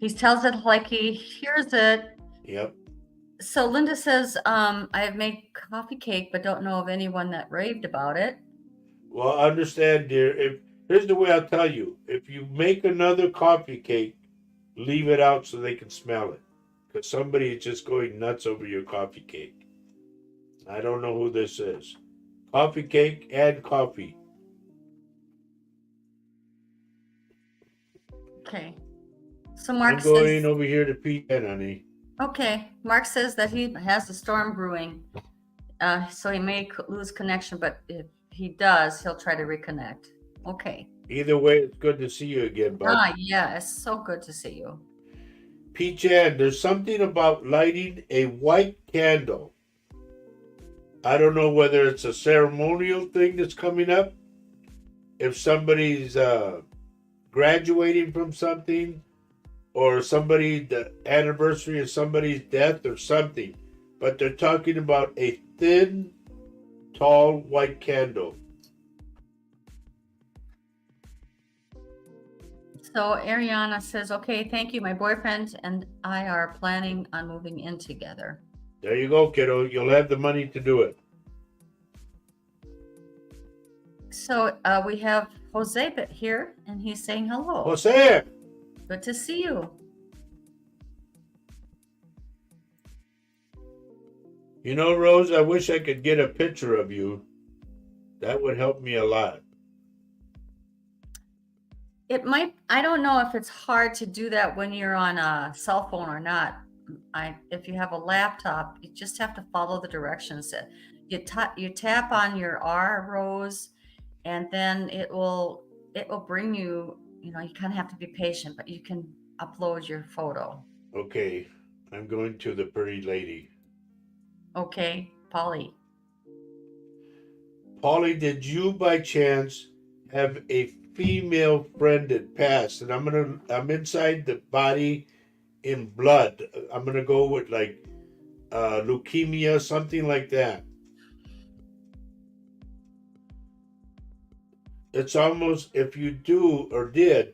He tells it like he hears it. Yep. So Linda says, I have made coffee cake, but don't know of anyone that raved about it. Well, understand, dear. Here's the way I'll tell you. If you make another coffee cake, leave it out so they can smell it. Because somebody is just going nuts over your coffee cake. I don't know who this is. Coffee cake and coffee. Okay. So Mark I'm going over here to PN, honey. Okay. Mark says that he has a storm brewing. So he may lose connection, but if he does, he'll try to reconnect. Okay. Either way, it's good to see you again, bud. Yeah, it's so good to see you. P-Chan, there's something about lighting a white candle. I don't know whether it's a ceremonial thing that's coming up, if somebody's graduating from something, or the anniversary of somebody's death or something. But they're talking about a thin, tall, white candle. So Ariana says, okay, thank you. My boyfriend and I are planning on moving in together. There you go, kiddo. You'll have the money to do it. So we have Jose here, and he's saying hello. Jose! Good to see you. You know, Rose, I wish I could get a picture of you. That would help me a lot. It might, I don't know if it's hard to do that when you're on a cell phone or not. if you have a laptop, you just have to follow the directions. You tap on your R rose, and then it will bring you. You know, you kind of have to be patient, but you can upload your photo. Okay, I'm going to the pretty lady. Okay, Polly. Polly, did you by chance have a female friend that passed? And I'm inside the body in blood. I'm gonna go with like leukemia, something like that. It's almost if you do or did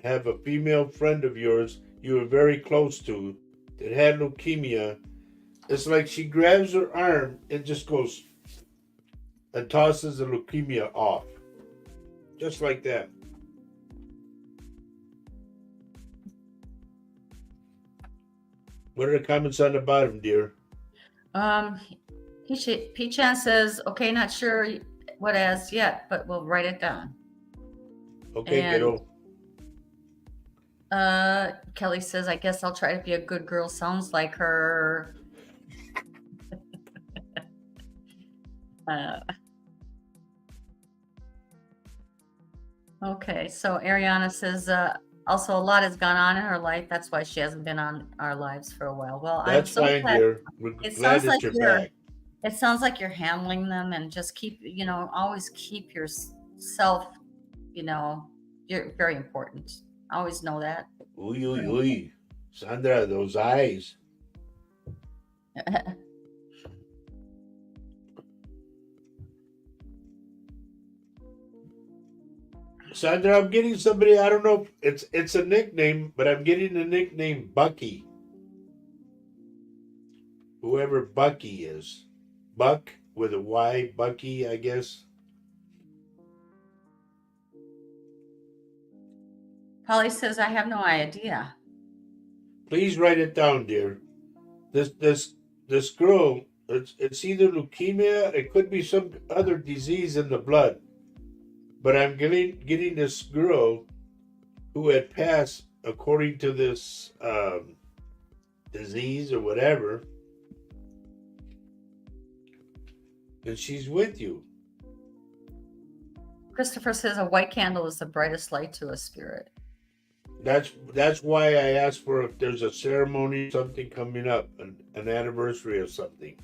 have a female friend of yours you were very close to that had leukemia, it's like she grabs her arm and just goes and tosses the leukemia off. Just like that. What are the comments on the bottom, dear? Um, P-Chan says, okay, not sure what as yet, but we'll write it down. Okay, And kiddo. Kelly says, I guess I'll try to be a good girl. Sounds like her. Okay, so Ariana says, also a lot has gone on in her life. That's why she hasn't been on our lives for a while. Well, I'm That's so fine, glad. dear. We're It glad sounds like that you're back. it sounds like you're handling them, and just keep, always keep yourself, you're very important. Always know that. Uy, uy, uy. Sandra, those eyes. Sandra, I'm getting somebody, I don't know if it's a nickname, but I'm getting the nickname Bucky. Whoever Bucky is. Buck with a Y, Bucky, I guess. Polly says, I have no idea. Please write it down, dear. This girl, it's either leukemia, it could be some other disease in the blood. But I'm getting this girl who had passed according to this disease or whatever, and she's with you. Christopher says a white candle is the brightest light to a spirit. That's why I asked for if there's a ceremony, something coming up, an anniversary or something.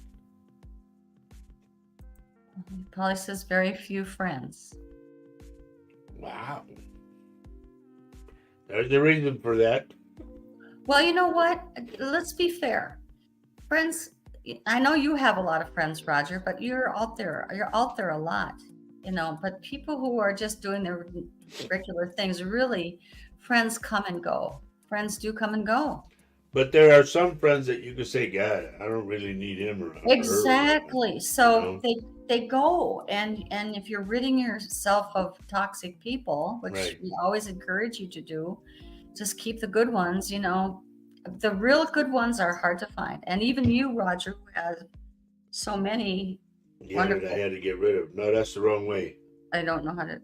Polly says very few friends. Wow. There's a reason for that. Well, you know what? Let's be fair. Friends, I know you have a lot of friends, Roger, but you're out there. You're out there a lot, but people who are just doing their regular things, really, friends come and go. Friends do come and go. But there are some friends that you could say, God, I don't really need him or her. Exactly. So they go, and if you're ridding yourself of toxic people, which Right. we always encourage you to do, just keep the good ones. The real good ones are hard to find, and even you, Roger, who has so many. Yeah, that I had to get rid of. No, that's the wrong way. I don't know how to.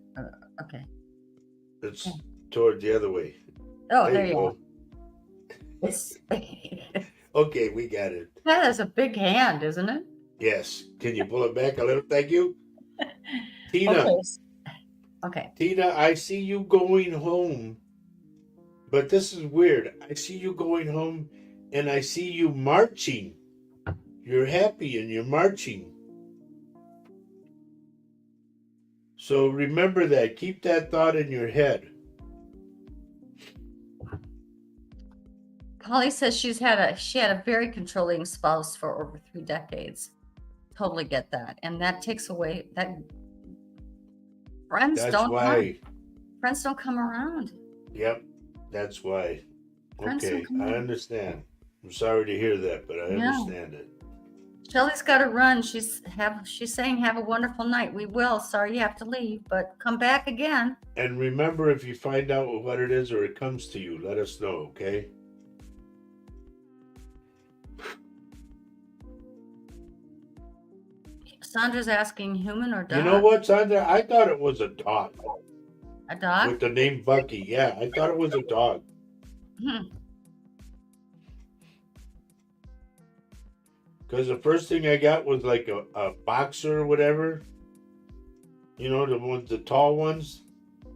Okay. It's toward the other way. Oh, there you go. It's okay, we got it. That is a big hand, isn't it? Yes. Can you pull it back a little? Thank you. Tina. Okay. Tina, I see you going home. But this is weird. I see you going home and I see you marching. You're happy and you're marching. So remember that. Keep that thought in your head. Polly says she had a very controlling spouse for over 3 decades. Totally get that, and that takes away that. Friends don't come around. Yep, that's why. Okay, I understand. I'm sorry to hear that, but I understand it. Shelly's got to run. She's saying have a wonderful night. We will. Sorry you have to leave, but come back again. And remember, if you find out what it is or it comes to you, let us know, okay? Sandra's asking human or dog. You know what, Sandra? I thought it was a dog. A dog? With the name Bucky. Yeah, I thought it was a dog. Because the first thing I got was like a boxer or whatever. You know, the tall ones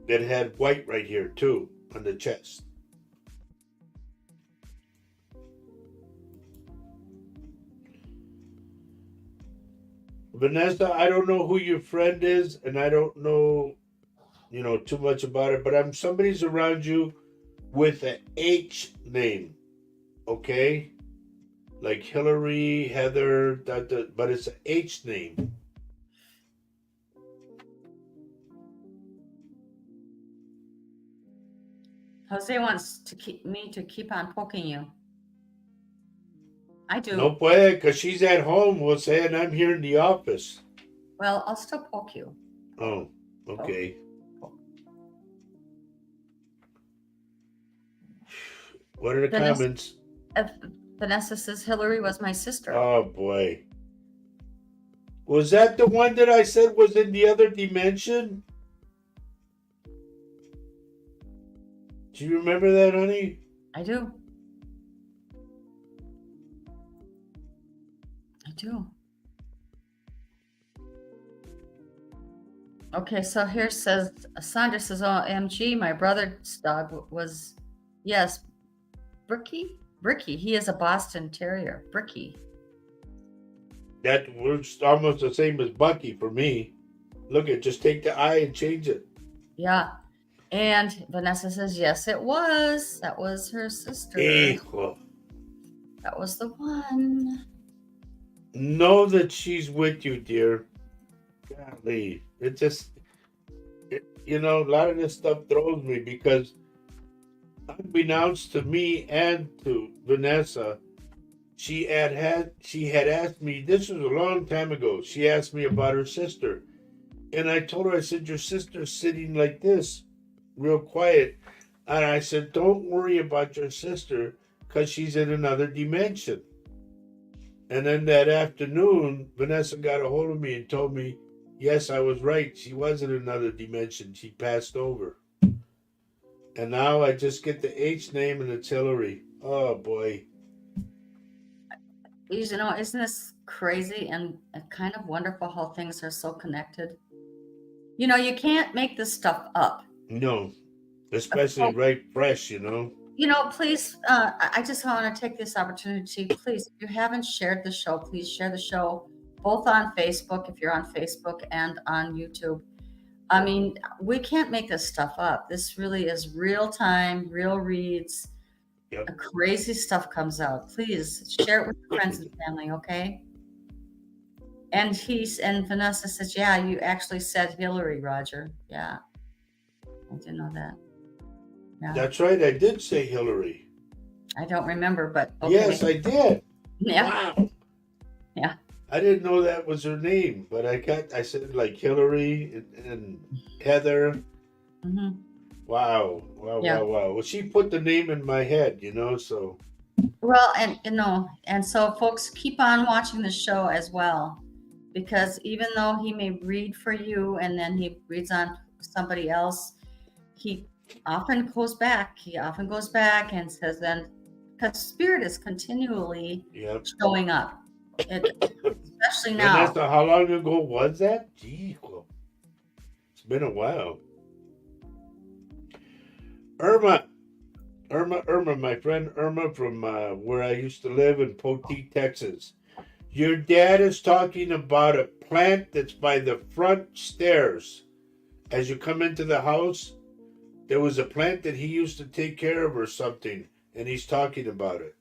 that had white right here too on the chest. Vanessa, I don't know who your friend is, and I don't know, too much about it. But I'm somebody's around you with an H name, okay? Like Hillary, Heather, but it's an H name. Jose wants to keep on poking you. I do. No puede, because she's at home. We'll say, and I'm here in the office. Well, I'll still poke you. Oh, okay. What are the comments? Vanessa says Hillary was my sister. Oh, boy. Was that the one that I said was in the other dimension? Do you remember that, honey? I do. I do. Okay, so here says, Sandra says, oh, MG, my brother's dog was, yes, Bricky. He is a Boston Terrier. Bricky. That was almost the same as Bucky for me. Look at, just take the I and change it. Yeah. And Vanessa says, yes, it was. That was her sister. Hijo. That was the one. Know that she's with you, dear. Golly. It just, a lot of this stuff throws me because unbeknownst to me and to Vanessa, she had asked me, this was a long time ago, she asked me about her sister. And I told her, I said, your sister's sitting like this, real quiet. And I said, don't worry about your sister because she's in another dimension. And then that afternoon, Vanessa got a hold of me and told me, yes, I was right. She was in another dimension. She passed over. And now I just get the H name and it's Hillary. Oh, boy. Isn't this crazy and kind of wonderful how things are so connected? You can't make this stuff up. No, especially right fresh, Please, I just want to take this opportunity. Please, if you haven't shared the show, please share the show both on Facebook, if you're on Facebook, and on YouTube. I mean, we can't make this stuff up. This really is real time, real reads. Yep. Crazy stuff comes out. Please share it with your friends and family, okay? And Vanessa says, yeah, you actually said Hillary, Roger. Yeah. I didn't know that. Yeah. That's right. I did say Hillary. I don't remember, but okay. Yes, I did. Yeah. Wow. Yeah. I didn't know that was her name, but I said like Hillary and Heather. Mm-hmm. Wow. Yeah. Wow. Well, she put the name in my head, so. Well, and so folks, keep on watching the show as well, because even though he may read for you and then he reads on somebody else, he often goes back and says then, because Spirit is continually showing up, especially now. Vanessa, how long ago was that? Gee, it's been a while. Irma, my friend Irma from where I used to live in Poteet, Texas. Your dad is talking about a plant that's by the front stairs. As you come into the house, there was a plant that he used to take care of or something, and he's talking about it.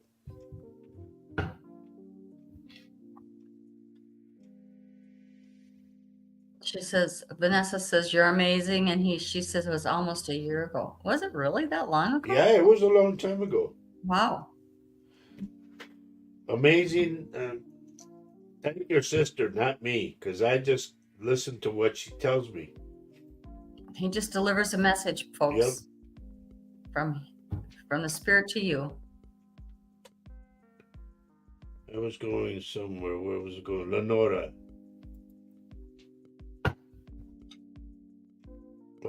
She says, Vanessa says, you're amazing. And she says it was almost a year ago. Was it really that long ago? Yeah, it was a long time ago. Wow. Amazing. Thank your sister, not me, because I just listen to what she tells me. He just delivers a message, folks, from the Spirit to you. I was going somewhere. Where was it going? Lenora.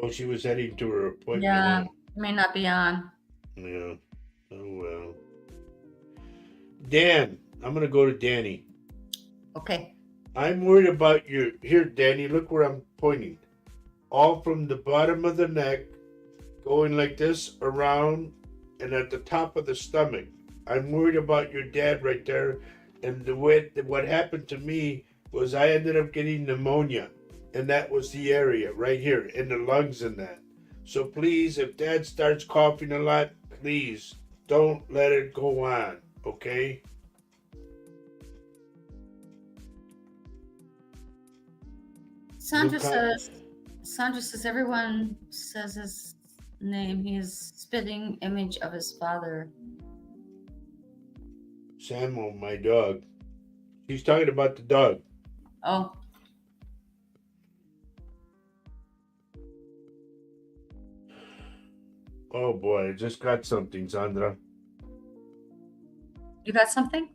Oh, she was heading to her appointment. Yeah, may not be on. Yeah. Oh, well. Dan. I'm going to go to Danny. Okay. I'm worried about your. Here, Danny, look where I'm pointing. All from the bottom of the neck, going like this around, and at the top of the stomach. I'm worried about your dad right there. And what happened to me was I ended up getting pneumonia, and that was the area right here in the lungs and that. So please, if dad starts coughing a lot, please don't let it go on, okay? Sandra says, everyone says his name. He is spitting image of his father. Samuel, my dog. He's talking about the dog. Oh. Oh boy, I just got something, Sandra. You got something?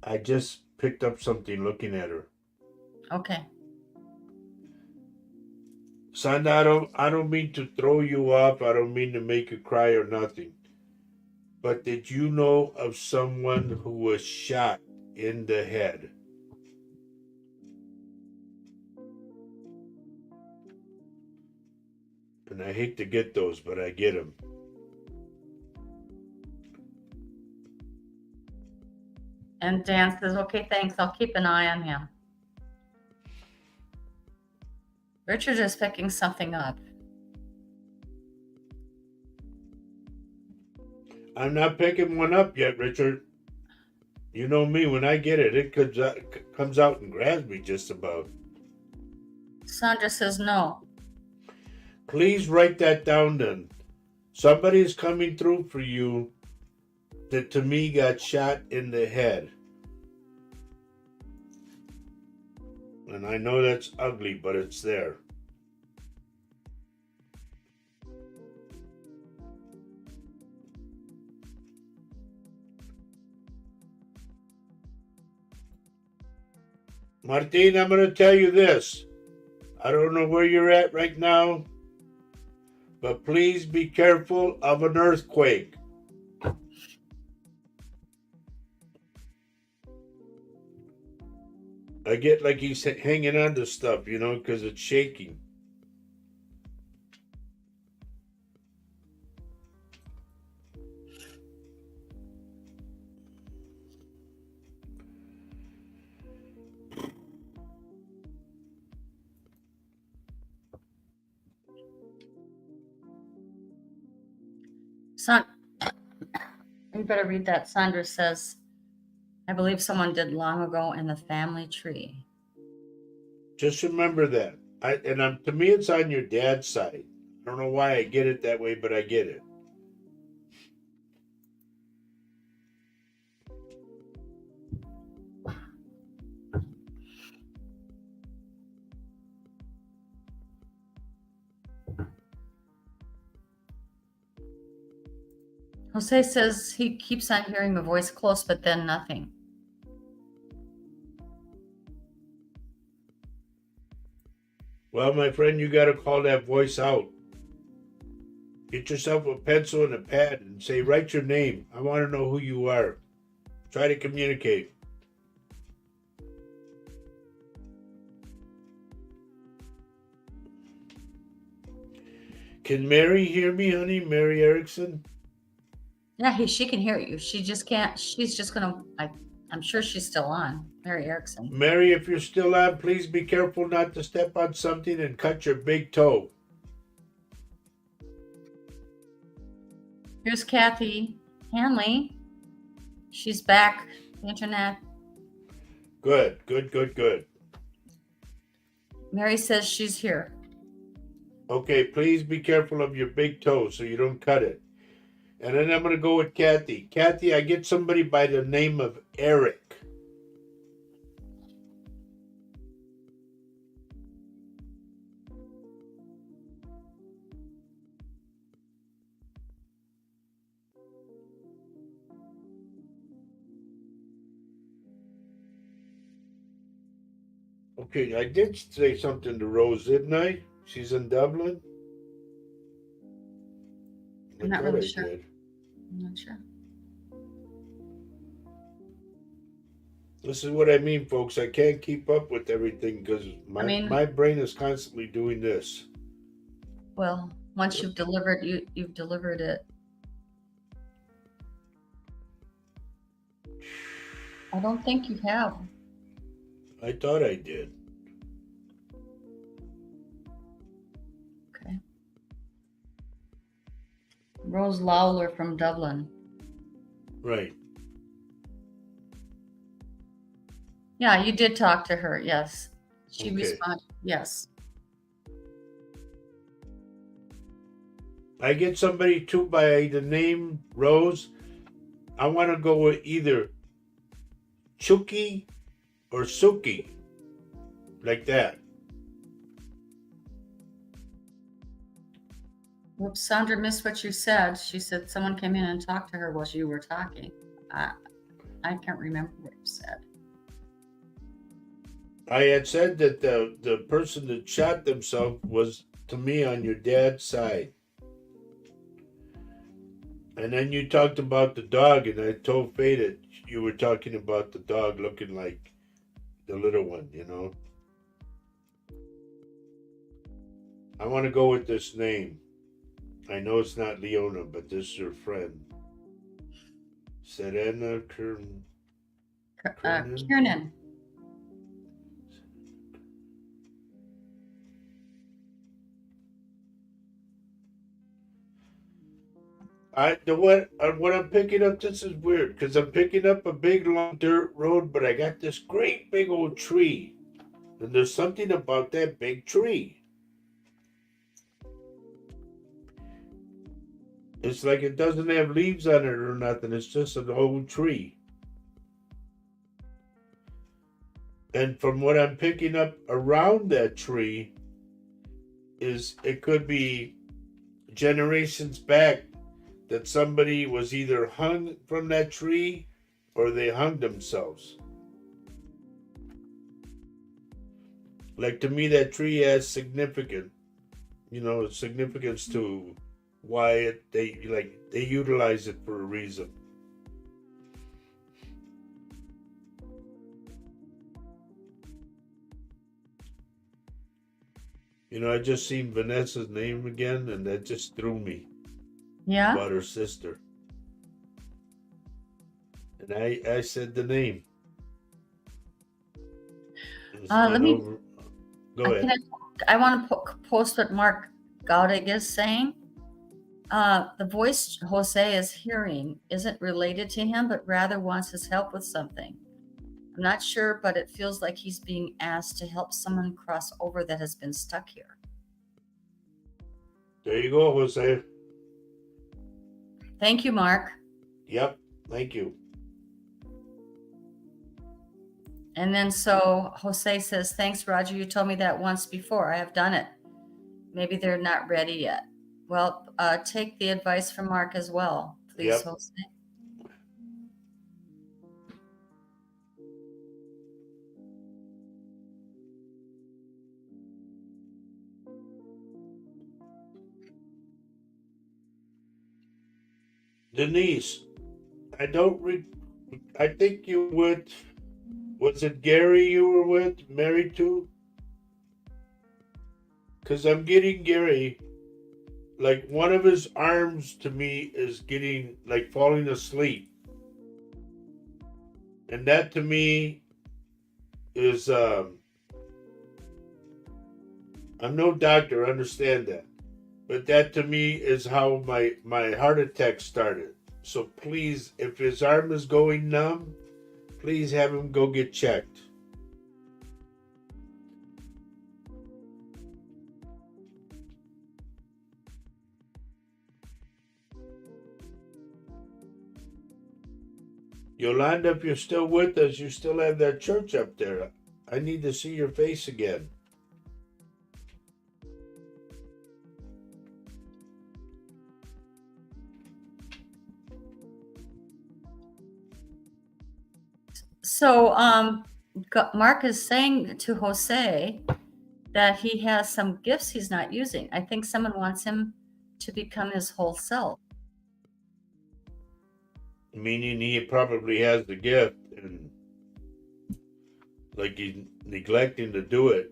I just picked up something looking at her. Okay. Sandra, I don't mean to throw you off. I don't mean to make you cry or nothing. But did you know of someone who was shot in the head? And I hate to get those, but I get them. And Dan says, okay, thanks. I'll keep an eye on him. Richard is picking something up. I'm not picking one up yet, Richard. You know me, when I get it, it comes out and grabs me just about. Sandra says no. Please write that down then. Somebody's coming through for you that to me got shot in the head. And I know that's ugly, but it's there. Martin, I'm going to tell you this. I don't know where you're at right now, but please be careful of an earthquake. I get like he's hanging on to stuff, you know, because it's shaking. You better read that. Sandra says, I believe someone did long ago in the family tree. Just remember that. To me, it's on your dad's side. I don't know why I get it that way, but I get it. Jose says he keeps on hearing the voice close, but then nothing. Well, my friend, you got to call that voice out. Get yourself a pencil and a pad and say, write your name. I want to know who you are. Try to communicate. Can Mary hear me, honey? Mary Erickson? Yeah, she can hear you. She just can't. She's just going to, I'm sure she's still on. Mary Erickson. Mary, if you're still on, please be careful not to step on something and cut your big toe. Here's Kathy Hanley. She's back. The internet. Good, good, good, good. Mary says she's here. Okay, please be careful of your big toe so you don't cut it. And then I'm going to go with Kathy. Kathy, I get somebody by the name of Eric. Okay, I did say something to Rose, didn't I? She's in Dublin? I'm not really sure. I'm not sure. This is what I mean, folks. I can't keep up with everything because I mean, my brain is constantly doing this. well, once you've delivered, you've delivered it. I don't think you have. I thought I did. Okay. Rose Lawler from Dublin. Right. Yeah, you did talk to her. Yes. She Okay. responded. Yes. I get somebody too by the name Rose. I want to go with either Chucky or Suki. Like that. Whoops, Sandra missed what you said. She said someone came in and talked to her while you were talking. I can't remember what you said. I had said that the person that shot themselves was to me on your dad's side. And then you talked about the dog, and I told Faye that you were talking about the dog looking like the little one, you know. I want to go with this name. I know it's not Leona, but this is her friend. Serena Kern. Kiernan. What I'm picking up, this is weird because I'm picking up a big long dirt road, but I got this great big old tree, and there's something about that big tree. It's like it doesn't have leaves on it or nothing. It's just an old tree. And from what I'm picking up around that tree is it could be generations back that somebody was either hung from that tree or they hung themselves. Like to me that tree has significance to why they utilize it for a reason. I just seen Vanessa's name again, and that just threw me. Yeah. About her sister, and I said the name. Let me. Go ahead. I want to post what Mark Gaudig is saying. The voice Jose is hearing isn't related to him, but rather wants his help with something. I'm not sure, but it feels like he's being asked to help someone cross over that has been stuck here. There you go, Jose. Thank you, Mark. Yep, thank you. And then so Jose says, thanks, Roger. You told me that once before. I have done it. Maybe they're not ready yet. Well, take the advice from Mark as well, please, Yep. Jose. Denise, I think you would. Was it Gary you were with, married to? Because I'm getting Gary, like one of his arms to me is getting like falling asleep. And that to me is, I'm no doctor, understand that. But that to me is how my heart attack started. So please, if his arm is going numb, please have him go get checked. Yolanda, if you're still with us, you still have that church up there. I need to see your face again. So Mark is saying to Jose that he has some gifts he's not using. I think someone wants him to become his whole self. Meaning he probably has the gift. And like he's neglecting to do it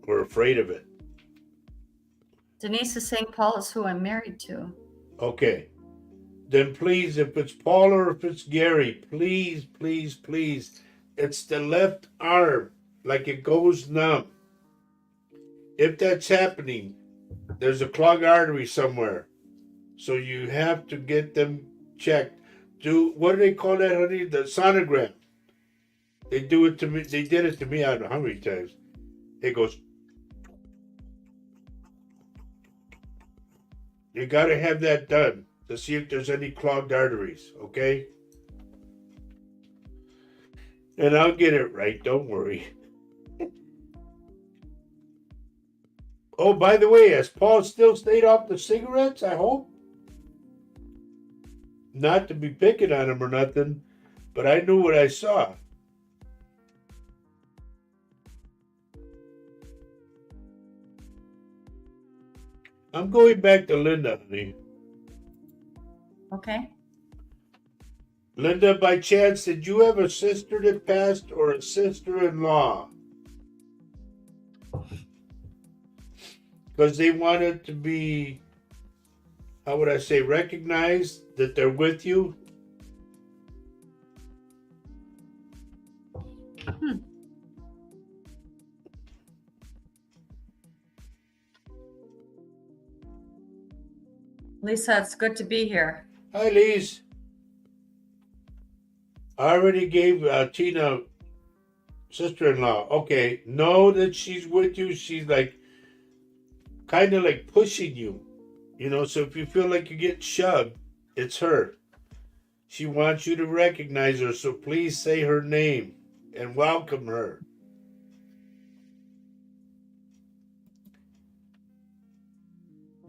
or afraid of it. Denise is saying Paul is who I'm married to. Okay. Then please, if it's Paul or if it's Gary, please, please, please, it's the left arm, like it goes numb. If that's happening, there's a clogged artery somewhere. So you have to get them checked. What do they call that, honey? The sonogram. They do it to me. They did it to me. I don't know how many times. It goes. You got to have that done to see if there's any clogged arteries. Okay. And I'll get it right. Don't worry. Oh, by the way, has Paul still stayed off the cigarettes? I hope. Not to be picking on him or nothing, but I knew what I saw. I'm going back to Linda, honey. Okay. Linda, by chance, did you have a sister that passed or a sister-in-law? Because they wanted to be, how would I say, recognized that they're with you. Lisa, it's good to be here. Hi, Lise. I already gave Tina sister-in-law. Okay, know that she's with you. She's like, kind of like pushing you. You know, so if you feel like you get shoved, it's her. She wants you to recognize her, so please say her name and welcome her.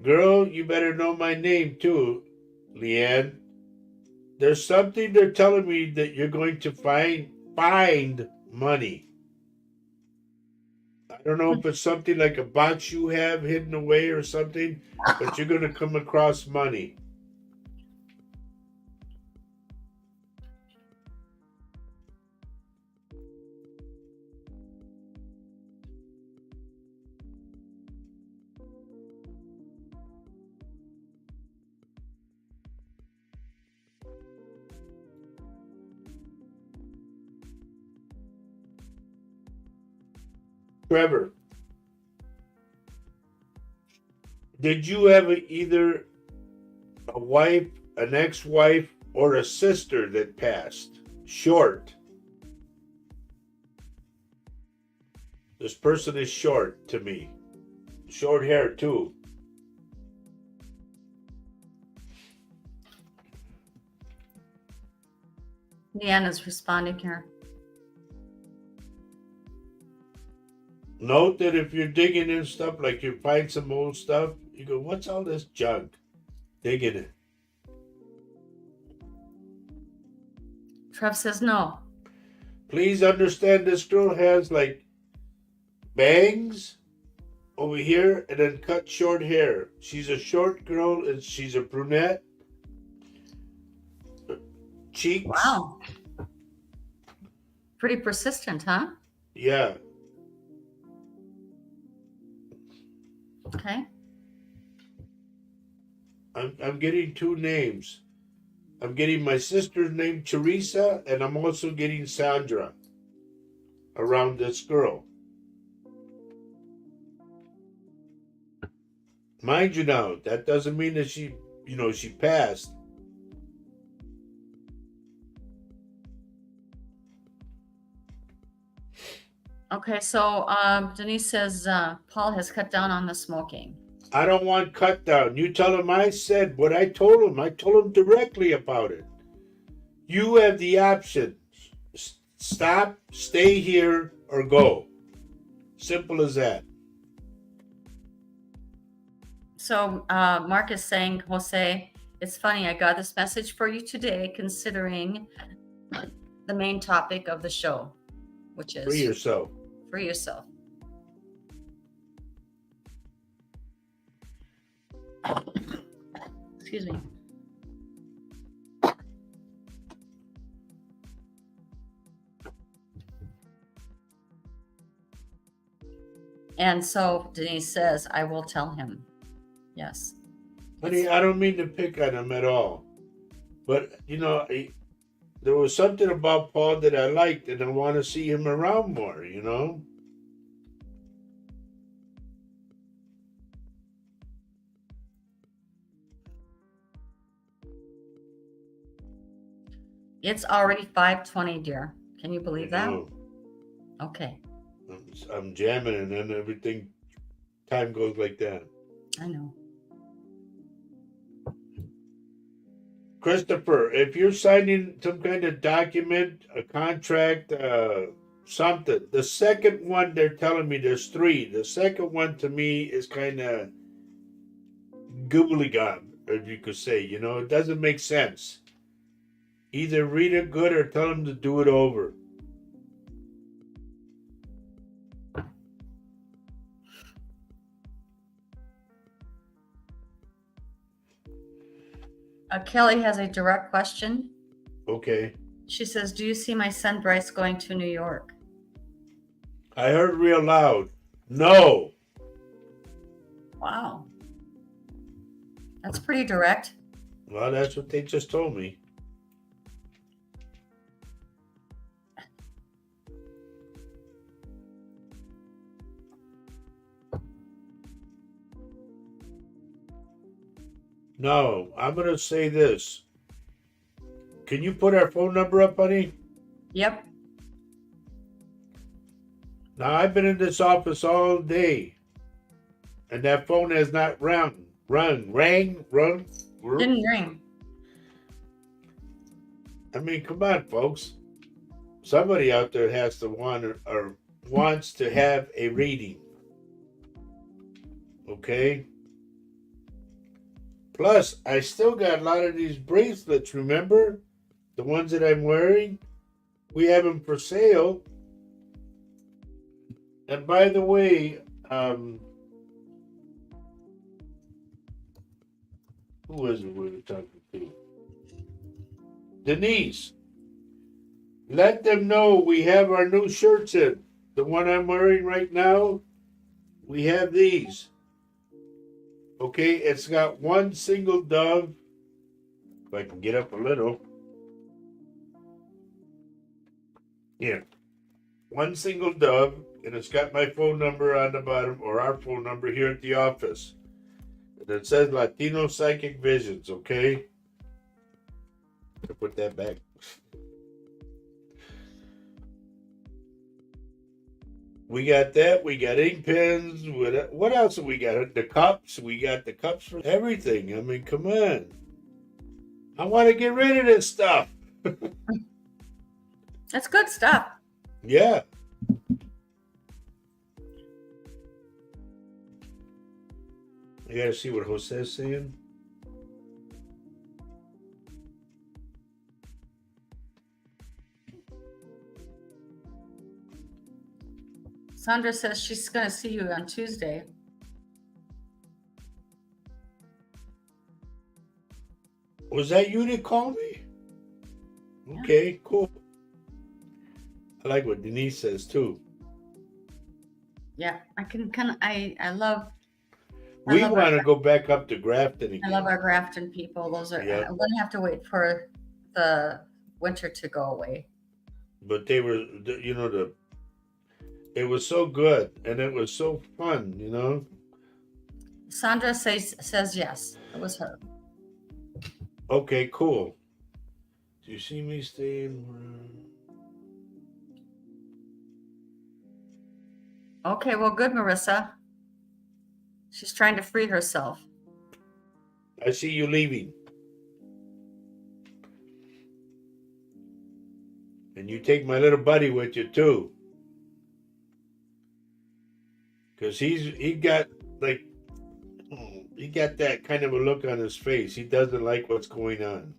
Girl, you better know my name too, Leanne. There's something they're telling me that you're going to find money. I don't know if it's something like a box you have hidden away or something, but you're going to come across money. Trevor, did you have either a wife, an ex-wife, or a sister that passed? Short. This person is short to me. Short hair too. Leanna's responding here. Note that if you're digging in stuff, like you find some old stuff, you go, what's all this junk? Dig in it. Trev says no. Please understand this girl has like bangs over here and then cut short hair. She's a short girl and she's a brunette. Cheeks. Wow. Pretty persistent, huh? Yeah. Okay. I'm getting two names. I'm getting my sister's name, Teresa, and I'm also getting Sandra around this girl. Mind you now, that doesn't mean that she passed. Okay, so Denise says Paul has cut down on the smoking. I don't want cut down. You tell him I said what I told him. I told him directly about it. You have the option. Stop, stay here, or go. Simple as that. So Mark is saying, Jose, it's funny, I got this message for you today, considering the main topic of the show, which is Free yourself. Free yourself. Excuse me. And so Denise says, I will tell him. Yes. Honey, I don't mean to pick on him at all. But, there was something about Paul that I liked, and I want to see him around more, It's already 5:20, dear. Can you believe that? know. Okay. I'm jamming, and then everything, time goes like that. I know. Christopher, if you're signing some kind of document, a contract, something, the second one they're telling me there's three. The second one to me is kind of gobbledygook, if you could say. It doesn't make sense. Either read it good or tell them to do it over. Kelly has a direct question. Okay. She says, do you see my son Bryce going to New York? I heard real loud, no. Wow. That's pretty direct. Well, that's what they just told me. No, I'm going to say this. Can you put our phone number up, honey? Yep. Now, I've been in this office all day, and that phone has not rang. Didn't ring. I mean, come on, folks. Somebody out there has to want or wants to have a reading. Okay? Plus, I still got a lot of these bracelets, remember? The ones that I'm wearing? We have them for sale. And by the way, who is it we were talking to? Denise. Let them know we have our new shirts in. The one I'm wearing right now, we have these. Okay, it's got one single dove. If I can get up a little. Yeah. One single dove, and it's got my phone number on the bottom, or our phone number here at the office. And it says Latino Psychic Visions, okay? I'll put that back. We got that. We got ink pens. What else have we got? The cups. We got the cups for everything. I mean, come on. I want to get rid of this stuff. That's good stuff. Yeah. I got to see what Jose's saying. Sandra says she's going to see you on Tuesday. Was that you that called me? Okay, cool. I like what Denise says too. Yeah, I love. We want to go back up to Grafton again. I love our Grafton people. Those are. Yeah. I'm going to have to wait for the winter to go away. But they were, it was so good and it was so fun, Sandra says yes. It was her. Okay, cool. Do you see me staying? Okay, well, good, Marissa. She's trying to free herself. I see you leaving. And you take my little buddy with you too. Because he got that kind of a look on his face. He doesn't like what's going on.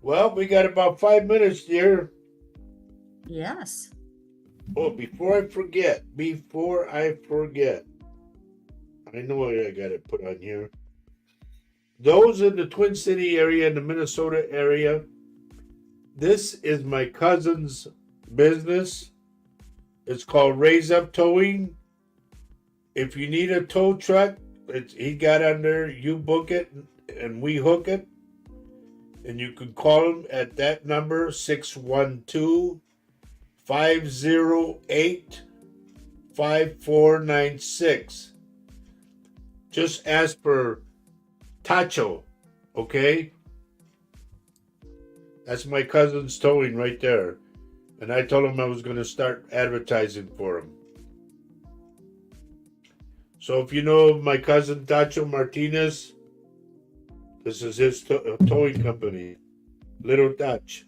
Well, we got about 5 minutes, dear. Yes. Oh, before I forget, I know what I got to put on here. Those in the Twin City area, in the Minnesota area, this is my cousin's business. It's called Raise Up Towing. If you need a tow truck, he got on there. You book it, and we hook it. And you can call him at that number, 612-508-5496. Just ask for Tacho, okay? That's my cousin's towing right there. And I told him I was going to start advertising for him. So if you know my cousin Tacho Martinez, this is his towing company, Little Dutch.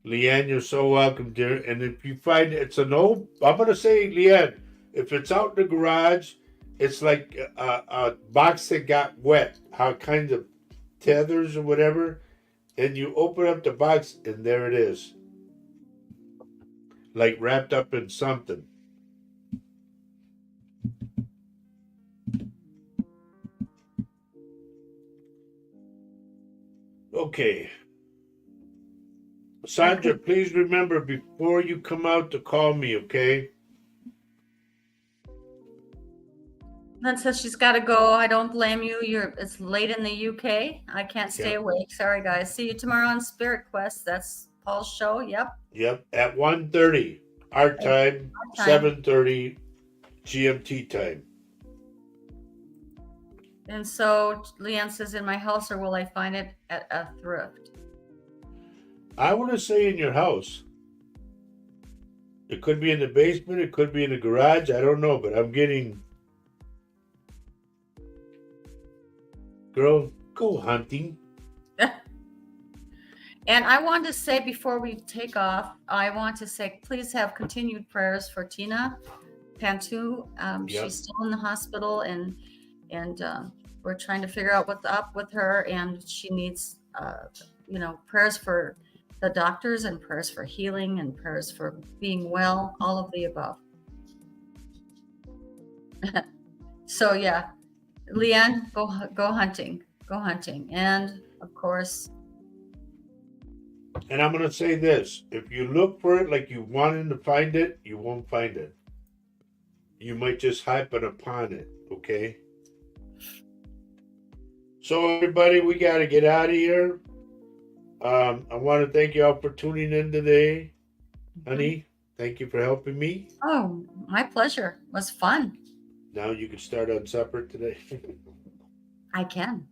Leanne, you're so welcome, dear. And if you find it's an old, I'm going to say, Leanne, if it's out in the garage, it's like a box that got wet, how kind of tethers or whatever, and you open up the box and there it is, like wrapped up in something. Okay. Sandra, please remember before you come out to call me, okay? Lynn says she's got to go. I don't blame you. It's late in the UK. I can't stay awake. Sorry, guys. See you tomorrow on Spirit Quest. That's Paul's show. Yep. Yep. At 1:30 our time, 7:30 GMT time. And so Leanne says, in my house, or will I find it at a thrift? I want to say in your house. It could be in the basement. It could be in the garage. I don't know, but I'm getting... Girl, go hunting. And I want to say, before we take off, I want to say, please have continued prayers for Tina Pantu. She's still in the hospital, and we're trying to figure out what's up with her, and she needs, prayers for the doctors, and prayers for healing, and prayers for being well, all of the above. So yeah, Leanne, go hunting, and of course. And I'm going to say this. If you look for it like you wanted to find it, you won't find it. You might just happen upon it, okay? So, everybody, we got to get out of here. I want to thank you all for tuning in today. Honey, thank you for helping me. Oh, my pleasure. It was fun. Now you can start on supper today. I can.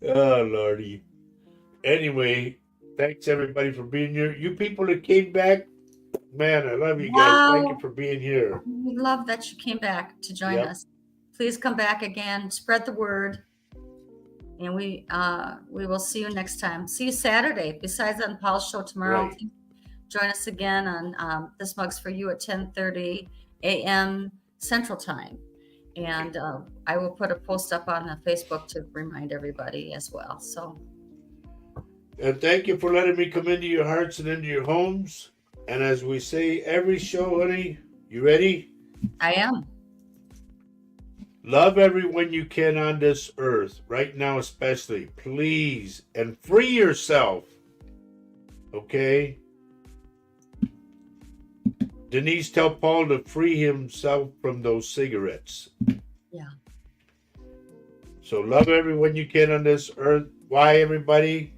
Oh, Lordy. Anyway... Thanks, everybody, for being here. You people that came back, man, I love you guys. Thank you for being here. We love that you came back to join us. Please come back again. Spread the word. And we will see you next time. See you Saturday. Besides on Paul's show tomorrow, join us again on This Mug's For You at 10:30 a.m. Central Time. And I will put a post up on the Facebook to remind everybody as well. So... And thank you for letting me come into your hearts and into your homes. And as we say every show, honey, you ready? I am. Love everyone you can on this earth, right now especially. Please, and free yourself. Okay? Denise, tell Paul to free himself from those cigarettes. Yeah. So love everyone you can on this earth. Why, everybody?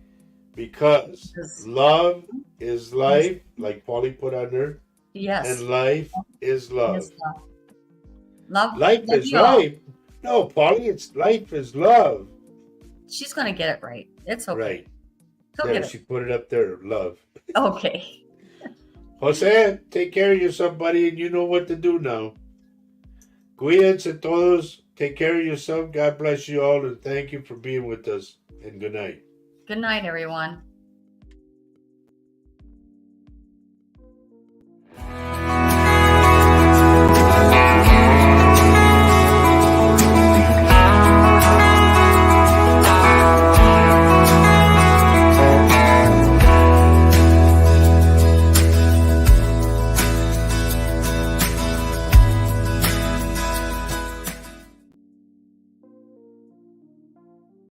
Because love is life, like Paulie put on there. Yes. And life is love. Life is life. No, Paulie, it's life is love. She's going to get it right. It's okay. Right. There, she put it up there, love. Okay. Jose, take care of yourself, buddy, and you know what to do now. Cuídense todos. Take care of yourself. God bless you all, and thank you for being with us. And good night. Good night, everyone.